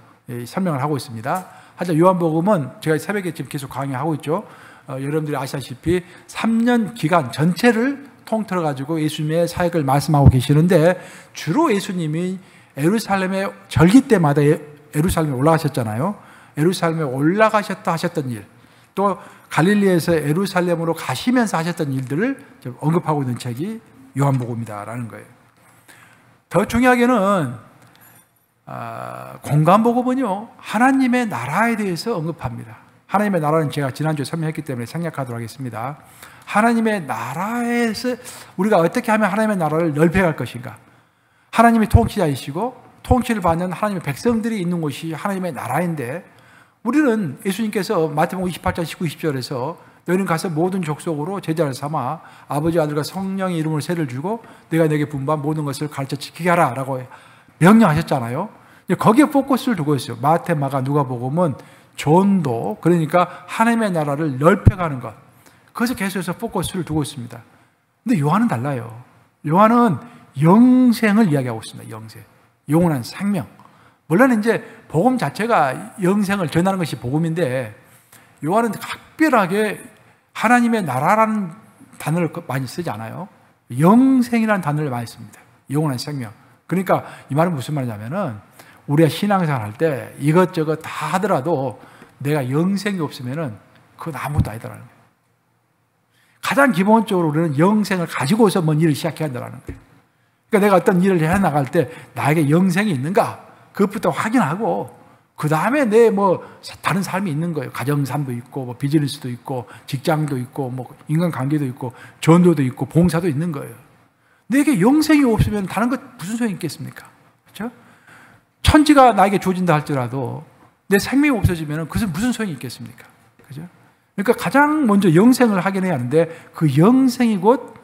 설명을 하고 있습니다. 하지만 요한복음은 제가 새벽에 지금 계속 강의하고 있죠. 여러분들이 아시다시피 3년 기간 전체를 통틀어 가지고 예수님의 사역을 말씀하고 계시는데 주로 예수님이 예루살렘에 절기 때마다 예루살렘에 올라가셨잖아요. 예루살렘에 올라가셨다 하셨던 일, 또 갈릴리에서 예루살렘으로 가시면서 하셨던 일들을 언급하고 있는 책이 요한복음이다라는 거예요. 더 중요하게는 공간복음은요, 하나님의 나라에 대해서 언급합니다. 하나님의 나라는 제가 지난주에 설명했기 때문에 생략하도록 하겠습니다. 하나님의 나라에서 우리가 어떻게 하면 하나님의 나라를 넓혀갈 것인가. 하나님이 통치자이시고 통치를 받는 하나님의 백성들이 있는 곳이 하나님의 나라인데, 우리는 예수님께서 마태복음 28장 19, 20절에서 너희는 가서 모든 족속으로 제자를 삼아 아버지 아들과 성령의 이름으로 세를 주고 내가 내게 분부한 모든 것을 가르쳐 지키게 하라 라고 명령하셨잖아요. 거기에 포커스를 두고 있어요. 마태, 마가, 누가복음은 전도, 그러니까 하나님의 나라를 넓혀가는 것, 그것에 계속해서 포커스를 두고 있습니다. 근데 요한은 달라요. 요한은 영생을 이야기하고 있습니다. 영생, 영원한 생명. 물론 이제 복음 자체가 영생을 전하는 것이 복음인데, 요한은 각별하게 하나님의 나라라는 단어를 많이 쓰지 않아요. 영생이라는 단어를 많이 씁니다. 영원한 생명. 그러니까 이 말은 무슨 말이냐면은, 우리가 신앙생활 할 때 이것저것 다 하더라도 내가 영생이 없으면은 그건 아무것도 아니다라는 거예요. 가장 기본적으로 우리는 영생을 가지고서 뭔 일을 시작해야 한다는 거예요. 그러니까 내가 어떤 일을 해 나갈 때 나에게 영생이 있는가, 그것부터 확인하고 그 다음에 내 다른 삶이 있는 거예요. 가정삶도 있고 비즈니스도 있고 직장도 있고 인간관계도 있고 전도도 있고 봉사도 있는 거예요. 내게 영생이 없으면 다른 것 무슨 소용이 있겠습니까? 그렇죠? 천지가 나에게 주어진다 할지라도 내 생명이 없어지면 그것은 무슨 소용이 있겠습니까? 그죠? 그러니까 가장 먼저 영생을 하긴 해야 하는데, 그 영생이 곧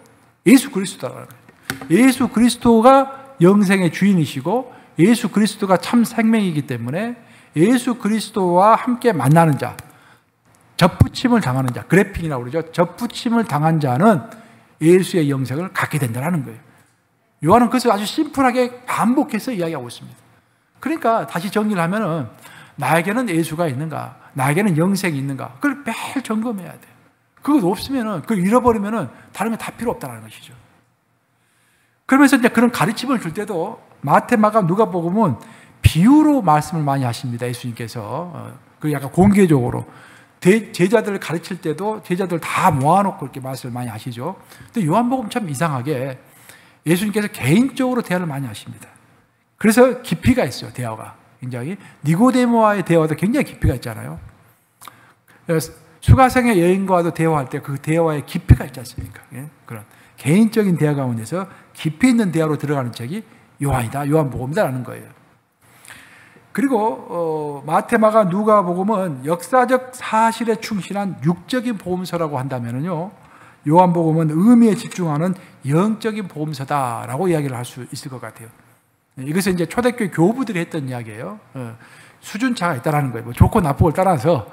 예수 그리스도라는 거예요. 예수 그리스도가 영생의 주인이시고 예수 그리스도가 참 생명이기 때문에 예수 그리스도와 함께 만나는 자, 접붙임을 당하는 자, 그래핑이라고 그러죠. 접붙임을 당한 자는 예수의 영생을 갖게 된다는 거예요. 요한은 그것을 아주 심플하게 반복해서 이야기하고 있습니다. 그러니까 다시 정리를 하면은, 나에게는 예수가 있는가, 나에게는 영생이 있는가, 그걸 매일 점검해야 돼요. 그것 없으면은, 그걸 잃어버리면은 다른 거 다 필요 없다는 것이죠. 그러면서 이제 그런 가르침을 줄 때도 마태, 마가, 누가복음은 비유로 말씀을 많이 하십니다. 예수님께서. 그 약간 공개적으로 제자들을 가르칠 때도 제자들 다 모아놓고 그렇게 말씀을 많이 하시죠. 근데 요한복음 참 이상하게 예수님께서 개인적으로 대화를 많이 하십니다. 그래서 깊이가 있어요. 대화가 굉장히, 니고데모와의 대화도 굉장히 깊이가 있잖아요. 수가성의 여인과도 대화할 때 그 대화의 깊이가 있지 않습니까? 그런 개인적인 대화 가운데서 깊이 있는 대화로 들어가는 책이 요한이다, 요한복음이다라는 거예요. 그리고 마태, 마가, 누가복음은 역사적 사실에 충실한 육적인 복음서라고 한다면요, 요한복음은 의미에 집중하는 영적인 복음서다라고 이야기를 할 수 있을 것 같아요. 이것은 이제 초대교회 교부들이 했던 이야기예요. 수준차가 있다라는 거예요. 좋고 나쁘고를 따라서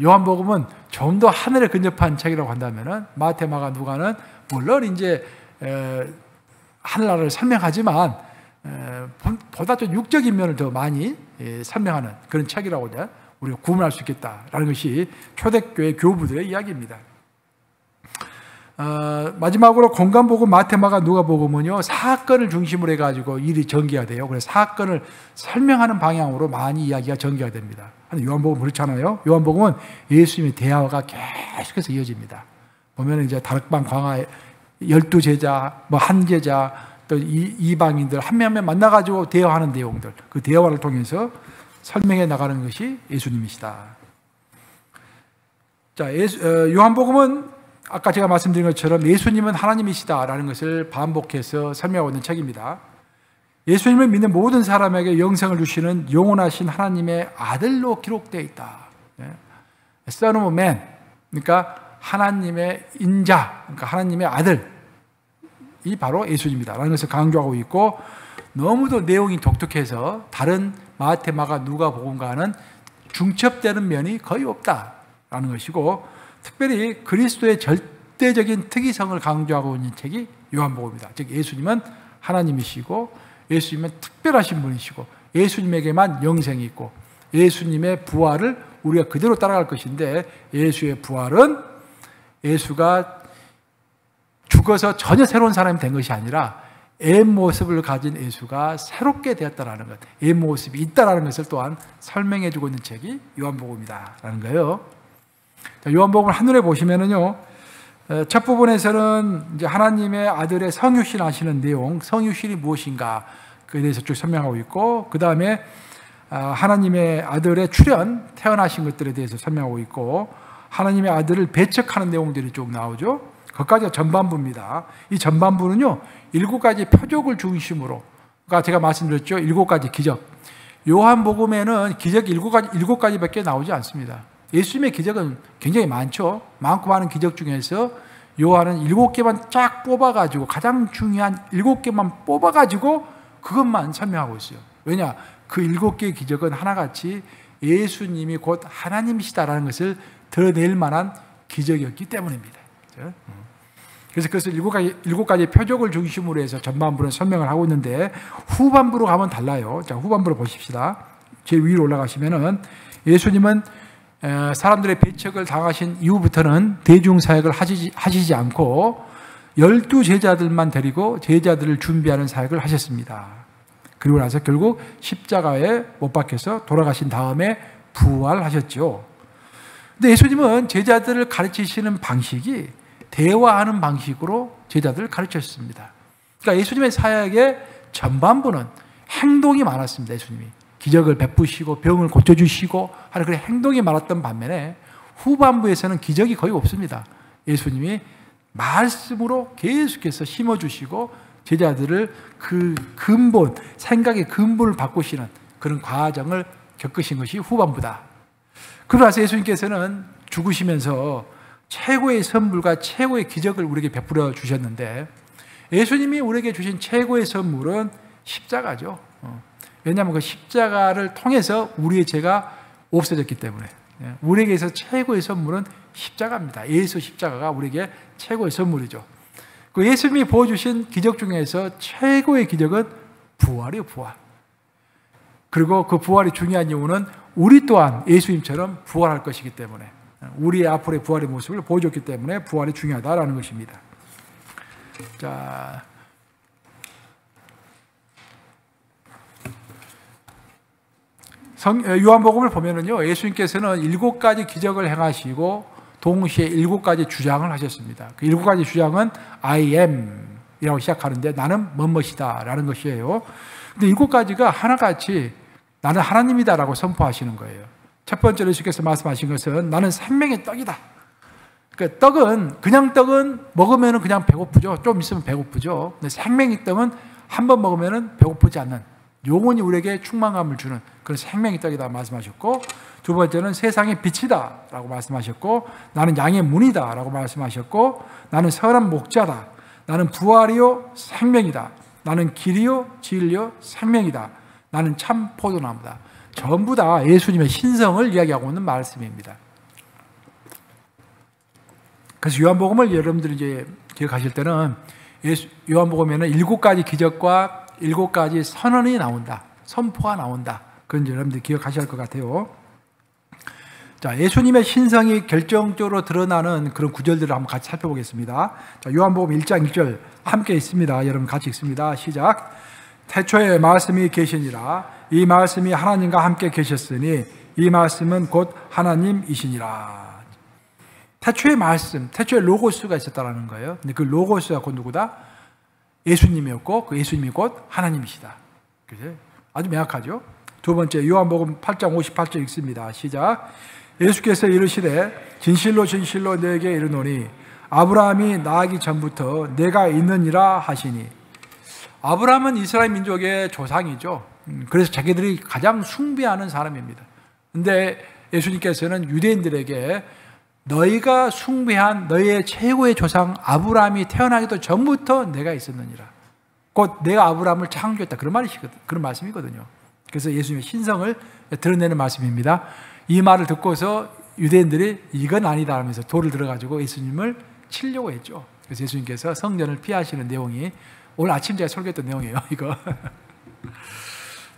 요한복음은 좀 더 하늘에 근접한 책이라고 한다면은 마태, 마가, 누가는 물론 이제 하늘나라를 설명하지만 보다 좀 육적인 면을 더 많이 설명하는 그런 책이라고 우리가 구분할 수 있겠다라는 것이 초대교회 교부들의 이야기입니다. 마지막으로 공간복음 마태, 마가, 누가복음은요, 사건을 중심으로 해가지고 일이 전개가 돼요. 그래서 사건을 설명하는 방향으로 많이 이야기가 전개가 됩니다. 요한복음 그렇잖아요. 요한복음은 예수님의 대화가 계속해서 이어집니다. 보면 이제 다락방 광화 12제자, 한 제자, 또 이방인들 한 명 한 명 만나가지고 대화하는 내용들, 그 대화를 통해서 설명해 나가는 것이 예수님이시다. 자, 요한복음은 아까 제가 말씀드린 것처럼 예수님은 하나님이시다라는 것을 반복해서 설명하고 있는 책입니다. 예수님을 믿는 모든 사람에게 영생을 주시는 영원하신 하나님의 아들로 기록되어 있다. Son of Man, 그러니까 하나님의 인자, 그러니까 하나님의 아들이 바로 예수님이다라는 것을 강조하고 있고, 너무도 내용이 독특해서 다른 마태, 마가, 누가복음과는 중첩되는 면이 거의 없다라는 것이고, 특별히 그리스도의 절대적인 특이성을 강조하고 있는 책이 요한복음입니다. 즉 예수님은 하나님이시고 예수님은 특별하신 분이시고 예수님에게만 영생이 있고 예수님의 부활을 우리가 그대로 따라갈 것인데, 예수의 부활은 예수가 죽어서 전혀 새로운 사람이 된 것이 아니라 옛 모습을 가진 예수가 새롭게 되었다라는 것, 옛 모습이 있다라는 것을 또한 설명해 주고 있는 책이 요한복음이다라는 거예요. 요한복음을 한눈에 보시면은요, 첫 부분에서는 이제 하나님의 아들의 성육신 하시는 내용, 성육신이 무엇인가, 그에 대해서 쭉 설명하고 있고, 그 다음에 하나님의 아들의 출현, 태어나신 것들에 대해서 설명하고 있고, 하나님의 아들을 배척하는 내용들이 쭉 나오죠. 그것까지가 전반부입니다. 이 전반부는요, 7가지 표적을 중심으로, 그러니까 제가 말씀드렸죠, 7가지 기적. 요한복음에는 기적이 7가지밖에 나오지 않습니다. 예수님의 기적은 굉장히 많죠. 많고 많은 기적 중에서 요한은 7개만 쫙 뽑아가지고, 가장 중요한 7개만 뽑아가지고 그것만 설명하고 있어요. 왜냐? 그 7개의 기적은 하나같이 예수님이 곧 하나님이시다라는 것을 드러낼 만한 기적이었기 때문입니다. 그래서 그것을 7가지 표적을 중심으로 해서 전반부는 설명을 하고 있는데, 후반부로 가면 달라요. 자, 후반부로 보십시다. 제일 위로 올라가시면은, 예수님은 사람들의 배척을 당하신 이후부터는 대중사역을 하시지 않고 12제자들만 데리고 제자들을 준비하는 사역을 하셨습니다. 그리고 나서 결국 십자가에 못 박혀서 돌아가신 다음에 부활하셨죠. 근데 예수님은 제자들을 가르치시는 방식이 대화하는 방식으로 제자들을 가르쳤습니다. 그러니까 예수님의 사역의 전반부는 행동이 많았습니다. 예수님이 기적을 베푸시고 병을 고쳐주시고 하는 그런 행동이 많았던 반면에 후반부에서는 기적이 거의 없습니다. 예수님이 말씀으로 계속해서 심어주시고 제자들을 그 근본, 생각의 근본을 바꾸시는 그런 과정을 겪으신 것이 후반부다. 그러고 나서 예수님께서는 죽으시면서 최고의 선물과 최고의 기적을 우리에게 베풀어 주셨는데, 예수님이 우리에게 주신 최고의 선물은 십자가죠. 왜냐하면 그 십자가를 통해서 우리의 죄가 없어졌기 때문에. 우리에게서 최고의 선물은 십자가입니다. 예수 십자가가 우리에게 최고의 선물이죠. 그 예수님이 보여주신 기적 중에서 최고의 기적은 부활이에요, 부활. 그리고 그 부활이 중요한 이유는 우리 또한 예수님처럼 부활할 것이기 때문에, 우리의 앞으로의 부활의 모습을 보여줬기 때문에 부활이 중요하다라는 것입니다. 자, 요한복음을 보면은요, 예수님께서는 7가지 기적을 행하시고 동시에 7가지 주장을 하셨습니다. 그 7가지 주장은 I am 이라고 시작하는데, 나는 뭐뭇이다 라는 것이에요. 근데 7가지가 하나같이 나는 하나님이다라고 선포하시는 거예요. 첫 번째로 예수께서 말씀하신 것은 나는 생명의 떡이다. 그러니까 떡은 먹으면 그냥 배고프죠. 좀 있으면 배고프죠. 근데 생명의 떡은 한 번 먹으면 배고프지 않는, 영원히 우리에게 충만감을 주는 그런 생명의 떡이다 말씀하셨고, 두 번째는 세상의 빛이다 라고 말씀하셨고, 나는 양의 문이다 라고 말씀하셨고, 나는 선한 목자다, 나는 부활이요 생명이다, 나는 길이요 진리요 생명이다, 나는 참 포도나무다. 전부 다 예수님의 신성을 이야기하고 있는 말씀입니다. 그래서 요한복음을 여러분들이 이제 기억하실 때는 요한복음에는 7가지 기적과 7가지 선언이 나온다, 선포가 나온다. 그건 여러분들이 기억하셔야 할 것 같아요. 자, 예수님의 신성이 결정적으로 드러나는 그런 구절들을 한번 같이 살펴보겠습니다. 자, 요한복음 1장 1절 함께 있습니다. 여러분 같이 읽습니다. 시작. 태초에 말씀이 계시니라. 이 말씀이 하나님과 함께 계셨으니 이 말씀은 곧 하나님이시니라. 태초의 말씀, 태초에 로고스가 있었다라는 거예요. 근데 그 로고스가 곧 누구다? 예수님이었고, 그 예수님이 곧 하나님이시다. 그죠? 아주 명확하죠? 두 번째, 요한복음 8장 58절 읽습니다. 시작. 예수께서 이르시되 진실로 진실로 너에게 이르노니 아브라함이 나기 전부터 내가 있느니라 하시니. 아브라함은 이스라엘 민족의 조상이죠. 그래서 자기들이 가장 숭배하는 사람입니다. 근데 예수님께서는 유대인들에게 너희가 숭배한 너희의 최고의 조상 아브라함이 태어나기도 전부터 내가 있었느니라. 곧 내가 아브라함을 창조했다. 그런 말씀이거든요. 그래서 예수님의 신성을 드러내는 말씀입니다. 이 말을 듣고서 유대인들이 이건 아니다 하면서 돌을 들어가지고 예수님을 치려고 했죠. 그래서 예수님께서 성전을 피하시는 내용이 오늘 아침 제가 설교했던 내용이에요. 이거.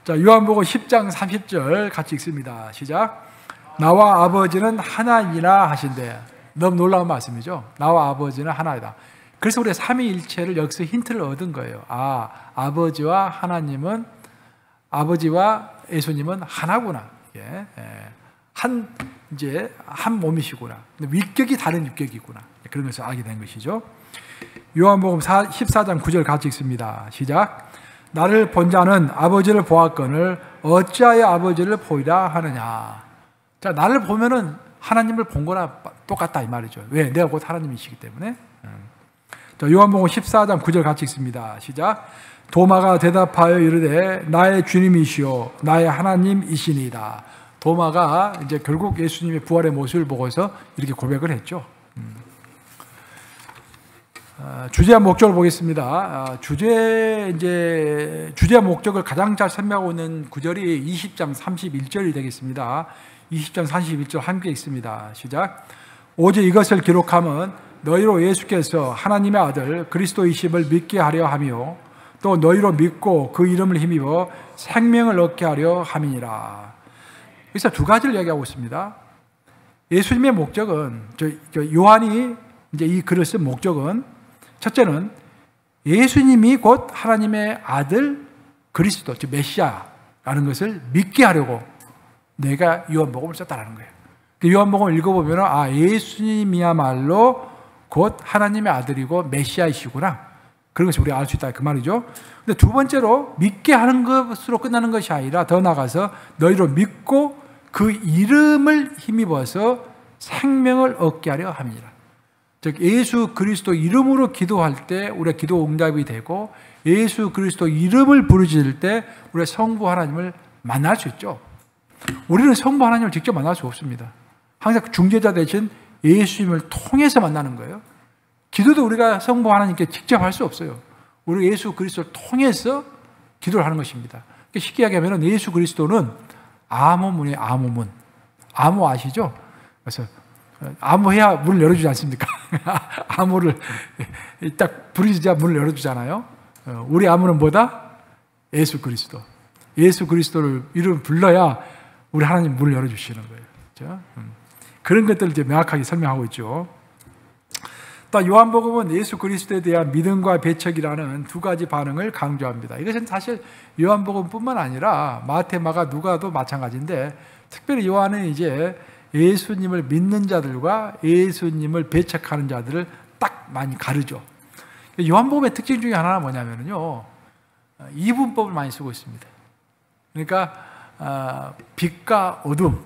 자, 요한복음 10장 30절 같이 읽습니다. 시작. 나와 아버지는 하나이라 하신대. 너무 놀라운 말씀이죠. 나와 아버지는 하나이다. 그래서 우리가 삼위일체를 여기서 힌트를 얻은 거예요. 아, 아버지와 하나님은, 아버지와 예수님은 하나구나. 예, 한 몸이시구나. 근데 위격이 다른 위격이구나. 그런 것을 알게 된 것이죠. 요한복음 14장 9절 같이 읽습니다. 시작. 나를 본 자는 아버지를 보았거늘 어찌하여 아버지를 보이라 하느냐. 자, 나를 보면은 하나님을 본 거나 똑같다 이 말이죠. 왜? 내가 곧 하나님이시기 때문에. 자, 요한복음 14장 9절 같이 읽습니다. 시작. 도마가 대답하여 이르되 나의 주님이시오 나의 하나님이시니이다. 도마가 이제 결국 예수님의 부활의 모습을 보고서 이렇게 고백을 했죠. 주제와 목적을 보겠습니다. 주제와 목적을 가장 잘 설명하고 있는 구절이 20장 31절이 되겠습니다. 20장 31절 함께 읽습니다. 시작. 오직 이것을 기록함은 너희로 예수께서 하나님의 아들 그리스도이심을 믿게 하려 하며 또 너희로 믿고 그 이름을 힘입어 생명을 얻게 하려 함이니라. 그래서 두 가지를 이야기하고 있습니다. 예수님의 목적은 요한이 이제 이 글을 쓴 목적은 첫째는 예수님이 곧 하나님의 아들 그리스도, 즉 메시아라는 것을 믿게 하려고 내가 요한복음을 썼다라는 거예요. 요한복음을 읽어보면 예수님이야말로 곧 하나님의 아들이고 메시아이시구나. 그런 것을 우리가 알 수 있다 그 말이죠. 근데 두 번째로 믿게 하는 것으로 끝나는 것이 아니라 더 나아가서 너희로 믿고 그 이름을 힘입어서 생명을 얻게 하려 함이니라. 즉 예수 그리스도 이름으로 기도할 때 우리가 기도 응답이 되고 예수 그리스도 이름을 부르짖을 때 우리가 성부 하나님을 만날 수 있죠. 우리는 성부 하나님을 직접 만날 수 없습니다. 항상 중재자 대신 예수님을 통해서 만나는 거예요. 기도도 우리가 성부 하나님께 직접 할 수 없어요. 우리 예수 그리스도를 통해서 기도를 하는 것입니다. 쉽게 이야기하면 예수 그리스도는 암호문이에요. 암호문. 암호 아시죠? 그래서 암호해야 문을 열어주지 않습니까? 암호를 딱 부르짖어야 문을 열어주잖아요. 우리 암호는 뭐다? 예수 그리스도. 예수 그리스도를 이름 불러야 우리 하나님 문을 열어주시는 거예요. 그렇죠? 그런 것들을 이제 명확하게 설명하고 있죠. 또 요한복음은 예수 그리스도에 대한 믿음과 배척이라는 두 가지 반응을 강조합니다. 이것은 사실 요한복음뿐만 아니라 마태, 마가, 누가도 마찬가지인데 특별히 요한은 이제 예수님을 믿는 자들과 예수님을 배척하는 자들을 딱 많이 가르죠. 요한복음의 특징 중에 하나는 뭐냐면요, 이분법을 많이 쓰고 있습니다. 그러니까 빛과 어둠,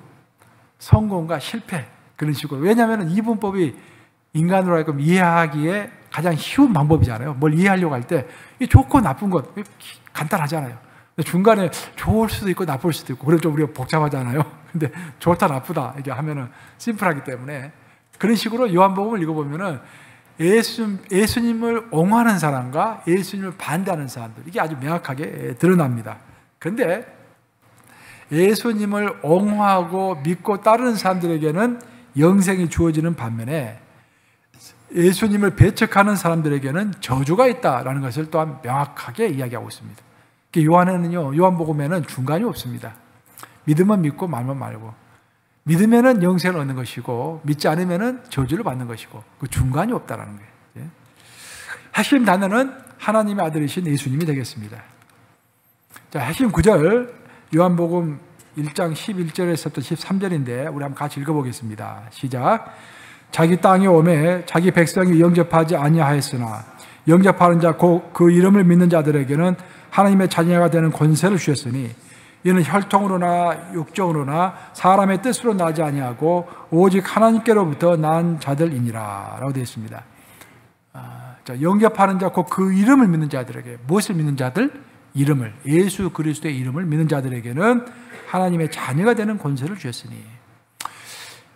성공과 실패 그런 식으로. 왜냐하면 이분법이 인간으로 하여금 이해하기에 가장 쉬운 방법이잖아요. 뭘 이해하려고 할 때 이 좋고 나쁜 것 간단하잖아요. 중간에 좋을 수도 있고 나쁠 수도 있고 그럼 좀 우리가 복잡하잖아요. 근데 좋다 나쁘다 이렇게 하면은 심플하기 때문에 그런 식으로 요한복음을 읽어보면은 예수님을 옹호하는 사람과 예수님을 반대하는 사람들 이게 아주 명확하게 드러납니다. 그런데 예수님을 옹호하고 믿고 따르는 사람들에게는 영생이 주어지는 반면에 예수님을 배척하는 사람들에게는 저주가 있다라는 것을 또한 명확하게 이야기하고 있습니다. 요한복음에는 중간이 없습니다. 믿으면 믿고 말면 말고, 믿으면은 영생을 얻는 것이고 믿지 않으면은 저주를 받는 것이고 그 중간이 없다라는 거예요. 핵심 단어는 하나님의 아들이신 예수님이 되겠습니다. 자, 핵심 구절 요한복음 1장 11절에서부터 13절인데 우리 한번 같이 읽어보겠습니다. 시작. 자기 땅에 오매 자기 백성이 영접하지 아니하였으나 영접하는 자 곧 그 이름을 믿는 자들에게는 하나님의 자녀가 되는 권세를 주셨으니 이는 혈통으로나 육정으로나 사람의 뜻으로 나지 아니하고 오직 하나님께로부터 난 자들이니라 라고 되어 있습니다. 자, 영접하는 자 곧 그 이름을 믿는 자들에게, 무엇을 믿는 자들? 이름을, 예수 그리스도의 이름을 믿는 자들에게는 하나님의 자녀가 되는 권세를 주셨으니,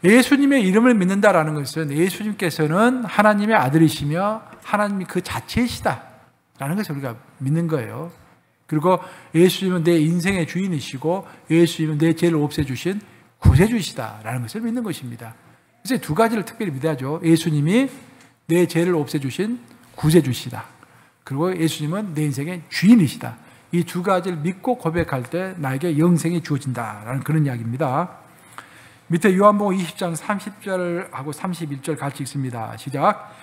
예수님의 이름을 믿는다라는 것은 예수님께서는 하나님의 아들이시며 하나님이 그 자체이시다라는 것을 우리가 믿는 거예요. 그리고 예수님은 내 인생의 주인이시고 예수님은 내 죄를 없애주신 구세주이시다라는 것을 믿는 것입니다. 그래서 두 가지를 특별히 믿어야죠. 예수님이 내 죄를 없애주신 구세주시다. 그리고 예수님은 내 인생의 주인이시다. 이 두 가지를 믿고 고백할 때 나에게 영생이 주어진다라는 그런 이야기입니다. 밑에 요한복음 20장 30절하고 31절 같이 읽습니다. 시작.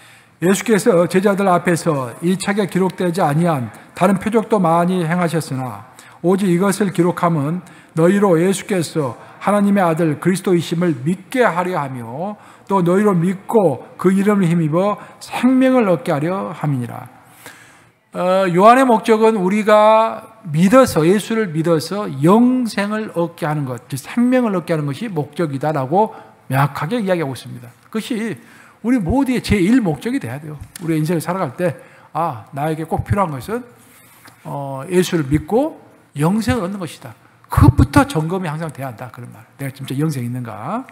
예수께서 제자들 앞에서 이 책에 기록되지 아니한 다른 표적도 많이 행하셨으나 오직 이것을 기록함은 너희로 예수께서 하나님의 아들 그리스도이심을 믿게 하려 하며 또 너희로 믿고 그 이름을 힘입어 생명을 얻게 하려 함이니라. 요한의 목적은 우리가 믿어서, 예수를 믿어서 영생을 얻게 하는 것, 즉 생명을 얻게 하는 것이 목적이다라고 명확하게 이야기하고 있습니다. 그것이 우리 모두의 제1 목적이 돼야 돼요. 우리 인생을 살아갈 때 나에게 꼭 필요한 것은 예수를 믿고 영생을 얻는 것이다. 그것부터 점검이 항상 돼야 한다. 그런 말. 내가 진짜 영생이 있는가?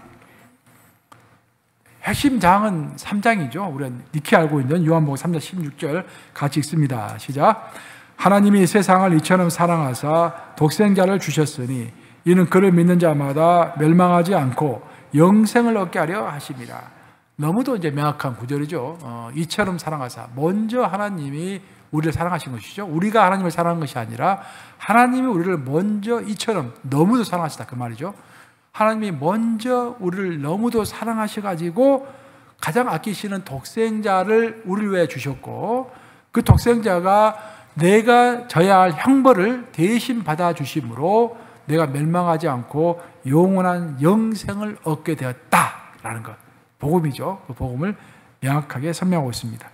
핵심 장은 3장이죠. 우리가 익히 알고 있는 요한복음 3장 16절 같이 읽습니다. 시작. 하나님이 세상을 이처럼 사랑하사 독생자를 주셨으니 이는 그를 믿는 자마다 멸망하지 않고 영생을 얻게 하려 하심이라. 너무도 이제 명확한 구절이죠. 이처럼 사랑하사. 먼저 하나님이 우리를 사랑하신 것이죠. 우리가 하나님을 사랑한 것이 아니라 하나님이 우리를 먼저 이처럼 너무도 사랑하시다. 그 말이죠. 하나님이 먼저 우리를 너무도 사랑하셔가지고 가장 아끼시는 독생자를 우리를 위해 주셨고, 그 독생자가 내가 져야 할 형벌을 대신 받아주심으로 내가 멸망하지 않고 영원한 영생을 얻게 되었다라는 것. 복음이죠. 그 복음을 명확하게 설명하고 있습니다.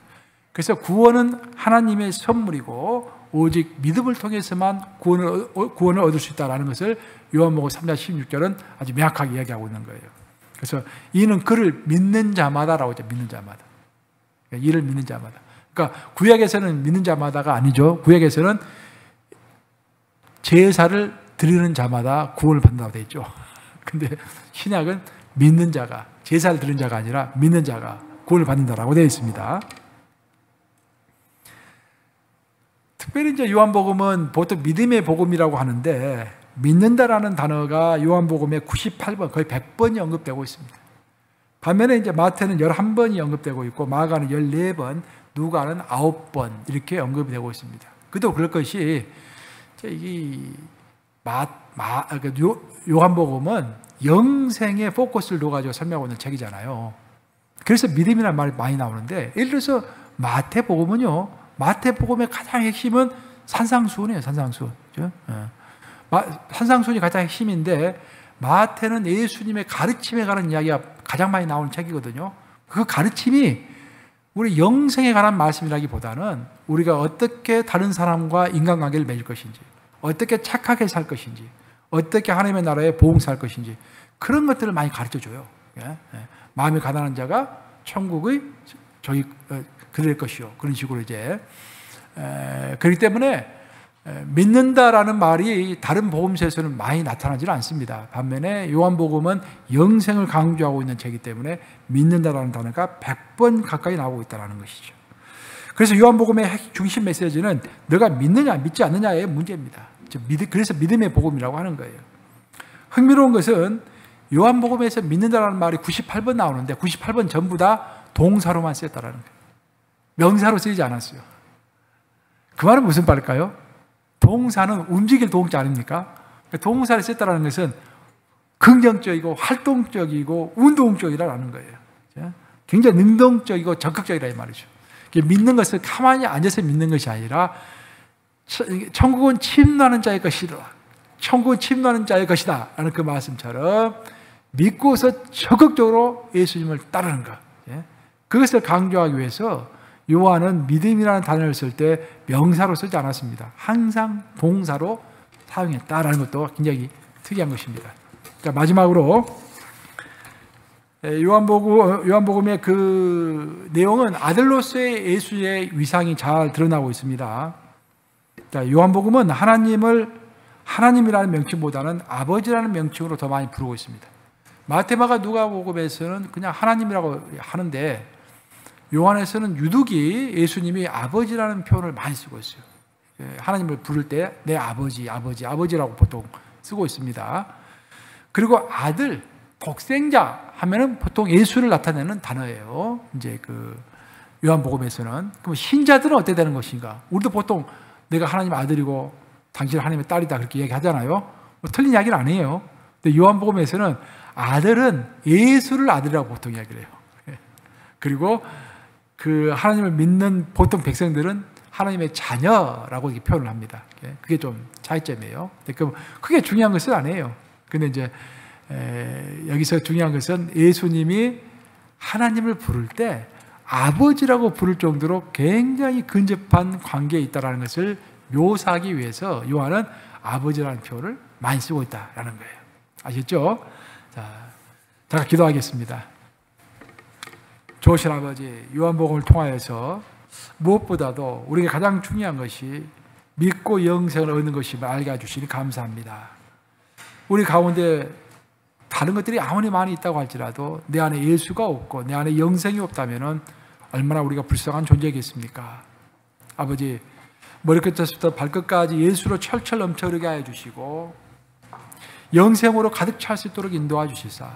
그래서 구원은 하나님의 선물이고 오직 믿음을 통해서만 구원을 얻을 수 있다는 것을 요한복음 3장 16절은 아주 명확하게 이야기하고 있는 거예요. 그래서 이는 그를 믿는 자마다라고 하죠. 믿는 자마다. 이를 믿는 자마다. 그러니까 구약에서는 믿는 자마다가 아니죠. 구약에서는 제사를 드리는 자마다 구원을 받는다고 되어 있죠. 근데 신약은 믿는 자가, 제사를 드리는 자가 아니라 믿는 자가 구원을 받는다라고 되어 있습니다. 특별히 이제 요한복음은 보통 믿음의 복음이라고 하는데 믿는다라는 단어가 요한복음에 98번, 거의 100번이 언급되고 있습니다. 반면에 이제 마태는 11번이 언급되고 있고 마가는 14번, 누가는 9번 이렇게 언급이 되고 있습니다. 그도 그럴 것이 이 요한복음은 영생에 포커스를 둬가지고 설명하고 있는 책이잖아요. 그래서 믿음이라는 말이 많이 나오는데, 예를 들어서 마태복음은요, 마태복음의 가장 핵심은 산상수훈이에요. 산상수훈. 산상수훈이 가장 핵심인데 마태는 예수님의 가르침에 관한 이야기가 가장 많이 나오는 책이거든요. 그 가르침이 우리 영생에 관한 말씀이라기보다는 우리가 어떻게 다른 사람과 인간관계를 맺을 것인지, 어떻게 착하게 살 것인지, 어떻게 하나님의 나라에 보응살 것인지, 그런 것들을 많이 가르쳐줘요. 마음이 가난한 자가 천국의 그럴 것이요. 그런 식으로 이제. 그렇기 때문에 믿는다라는 말이 다른 복음서에서는 많이 나타나지는 않습니다. 반면에 요한복음은 영생을 강조하고 있는 책이기 때문에 믿는다라는 단어가 100번 가까이 나오고 있다는 것이죠. 그래서 요한복음의 중심 메시지는 너가 믿느냐 믿지 않느냐의 문제입니다. 그래서 믿음의 복음이라고 하는 거예요. 흥미로운 것은 요한복음에서 믿는다라는 말이 98번 나오는데 98번 전부 다 동사로만 쓰였다라는 거예요. 명사로 쓰이지 않았어요. 그 말은 무슨 말일까요? 동사는 움직일 동자 아닙니까? 동사를 썼다는 것은 긍정적이고 활동적이고 운동적이라는 거예요. 굉장히 능동적이고 적극적이라 이 말이죠. 믿는 것을 가만히 앉아서 믿는 것이 아니라 천국은 침노하는 자의 것이다. 천국은 침노하는 자의 것이다. 라는 그 말씀처럼 믿고서 적극적으로 예수님을 따르는 것. 그것을 강조하기 위해서 요한은 믿음이라는 단어를 쓸 때 명사로 쓰지 않았습니다. 항상 동사로 사용했다라는 것도 굉장히 특이한 것입니다. 자, 마지막으로 요한복음의 그 내용은 아들로서의 예수의 위상이 잘 드러나고 있습니다. 자, 요한복음은 하나님이라는 명칭보다는 아버지라는 명칭으로 더 많이 부르고 있습니다. 마태마가 누가복음에서는 그냥 하나님이라고 하는데 요한에서는 유독이 예수님이 아버지라는 표현을 많이 쓰고 있어요. 하나님을 부를 때 내 아버지라고 보통 쓰고 있습니다. 그리고 아들, 독생자 하면은 보통 예수를 나타내는 단어예요. 이제 그 요한복음에서는. 그럼 신자들은 어떻게 되는 것인가? 우리도 보통 내가 하나님의 아들이고 당신은 하나님의 딸이다 그렇게 얘기하잖아요. 뭐 틀린 이야기는 아니에요. 근데 요한복음에서는 아들은 예수를 아들이라고 보통 이야기를 해요. 그리고 그 하나님을 믿는 보통 백성들은 하나님의 자녀라고 이렇게 표현을 합니다. 그게 좀 차이점이에요. 크게 중요한 것은 아니에요. 근데 이제 여기서 중요한 것은 예수님이 하나님을 부를 때 아버지라고 부를 정도로 굉장히 근접한 관계에 있다는 것을 묘사하기 위해서 요한은 아버지라는 표현을 많이 쓰고 있다는 거예요. 아셨죠? 자, 제가 기도하겠습니다. 좋으신 아버지, 요한복음을 통하여서 무엇보다도 우리에게 가장 중요한 것이 믿고 영생을 얻는 것임을 알게 해주시니 감사합니다. 우리 가운데 다른 것들이 아무리 많이 있다고 할지라도 내 안에 예수가 없고 내 안에 영생이 없다면 얼마나 우리가 불쌍한 존재겠습니까? 아버지, 머리끝에서부터 발끝까지 예수로 철철 넘쳐흐르게 하여 주시고 영생으로 가득 찰 수 있도록 인도해 주시사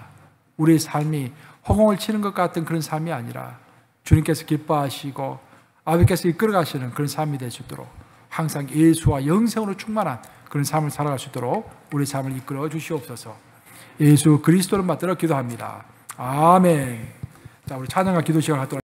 우리의 삶이 허공을 치는 것 같은 그런 삶이 아니라 주님께서 기뻐하시고 아버지께서 이끌어 가시는 그런 삶이 될 수 있도록 항상 예수와 영생으로 충만한 그런 삶을 살아갈 수 있도록 우리 삶을 이끌어 주시옵소서. 예수 그리스도를 받들어 기도합니다. 아멘. 자, 우리 찬양과 기도 시간 갖도록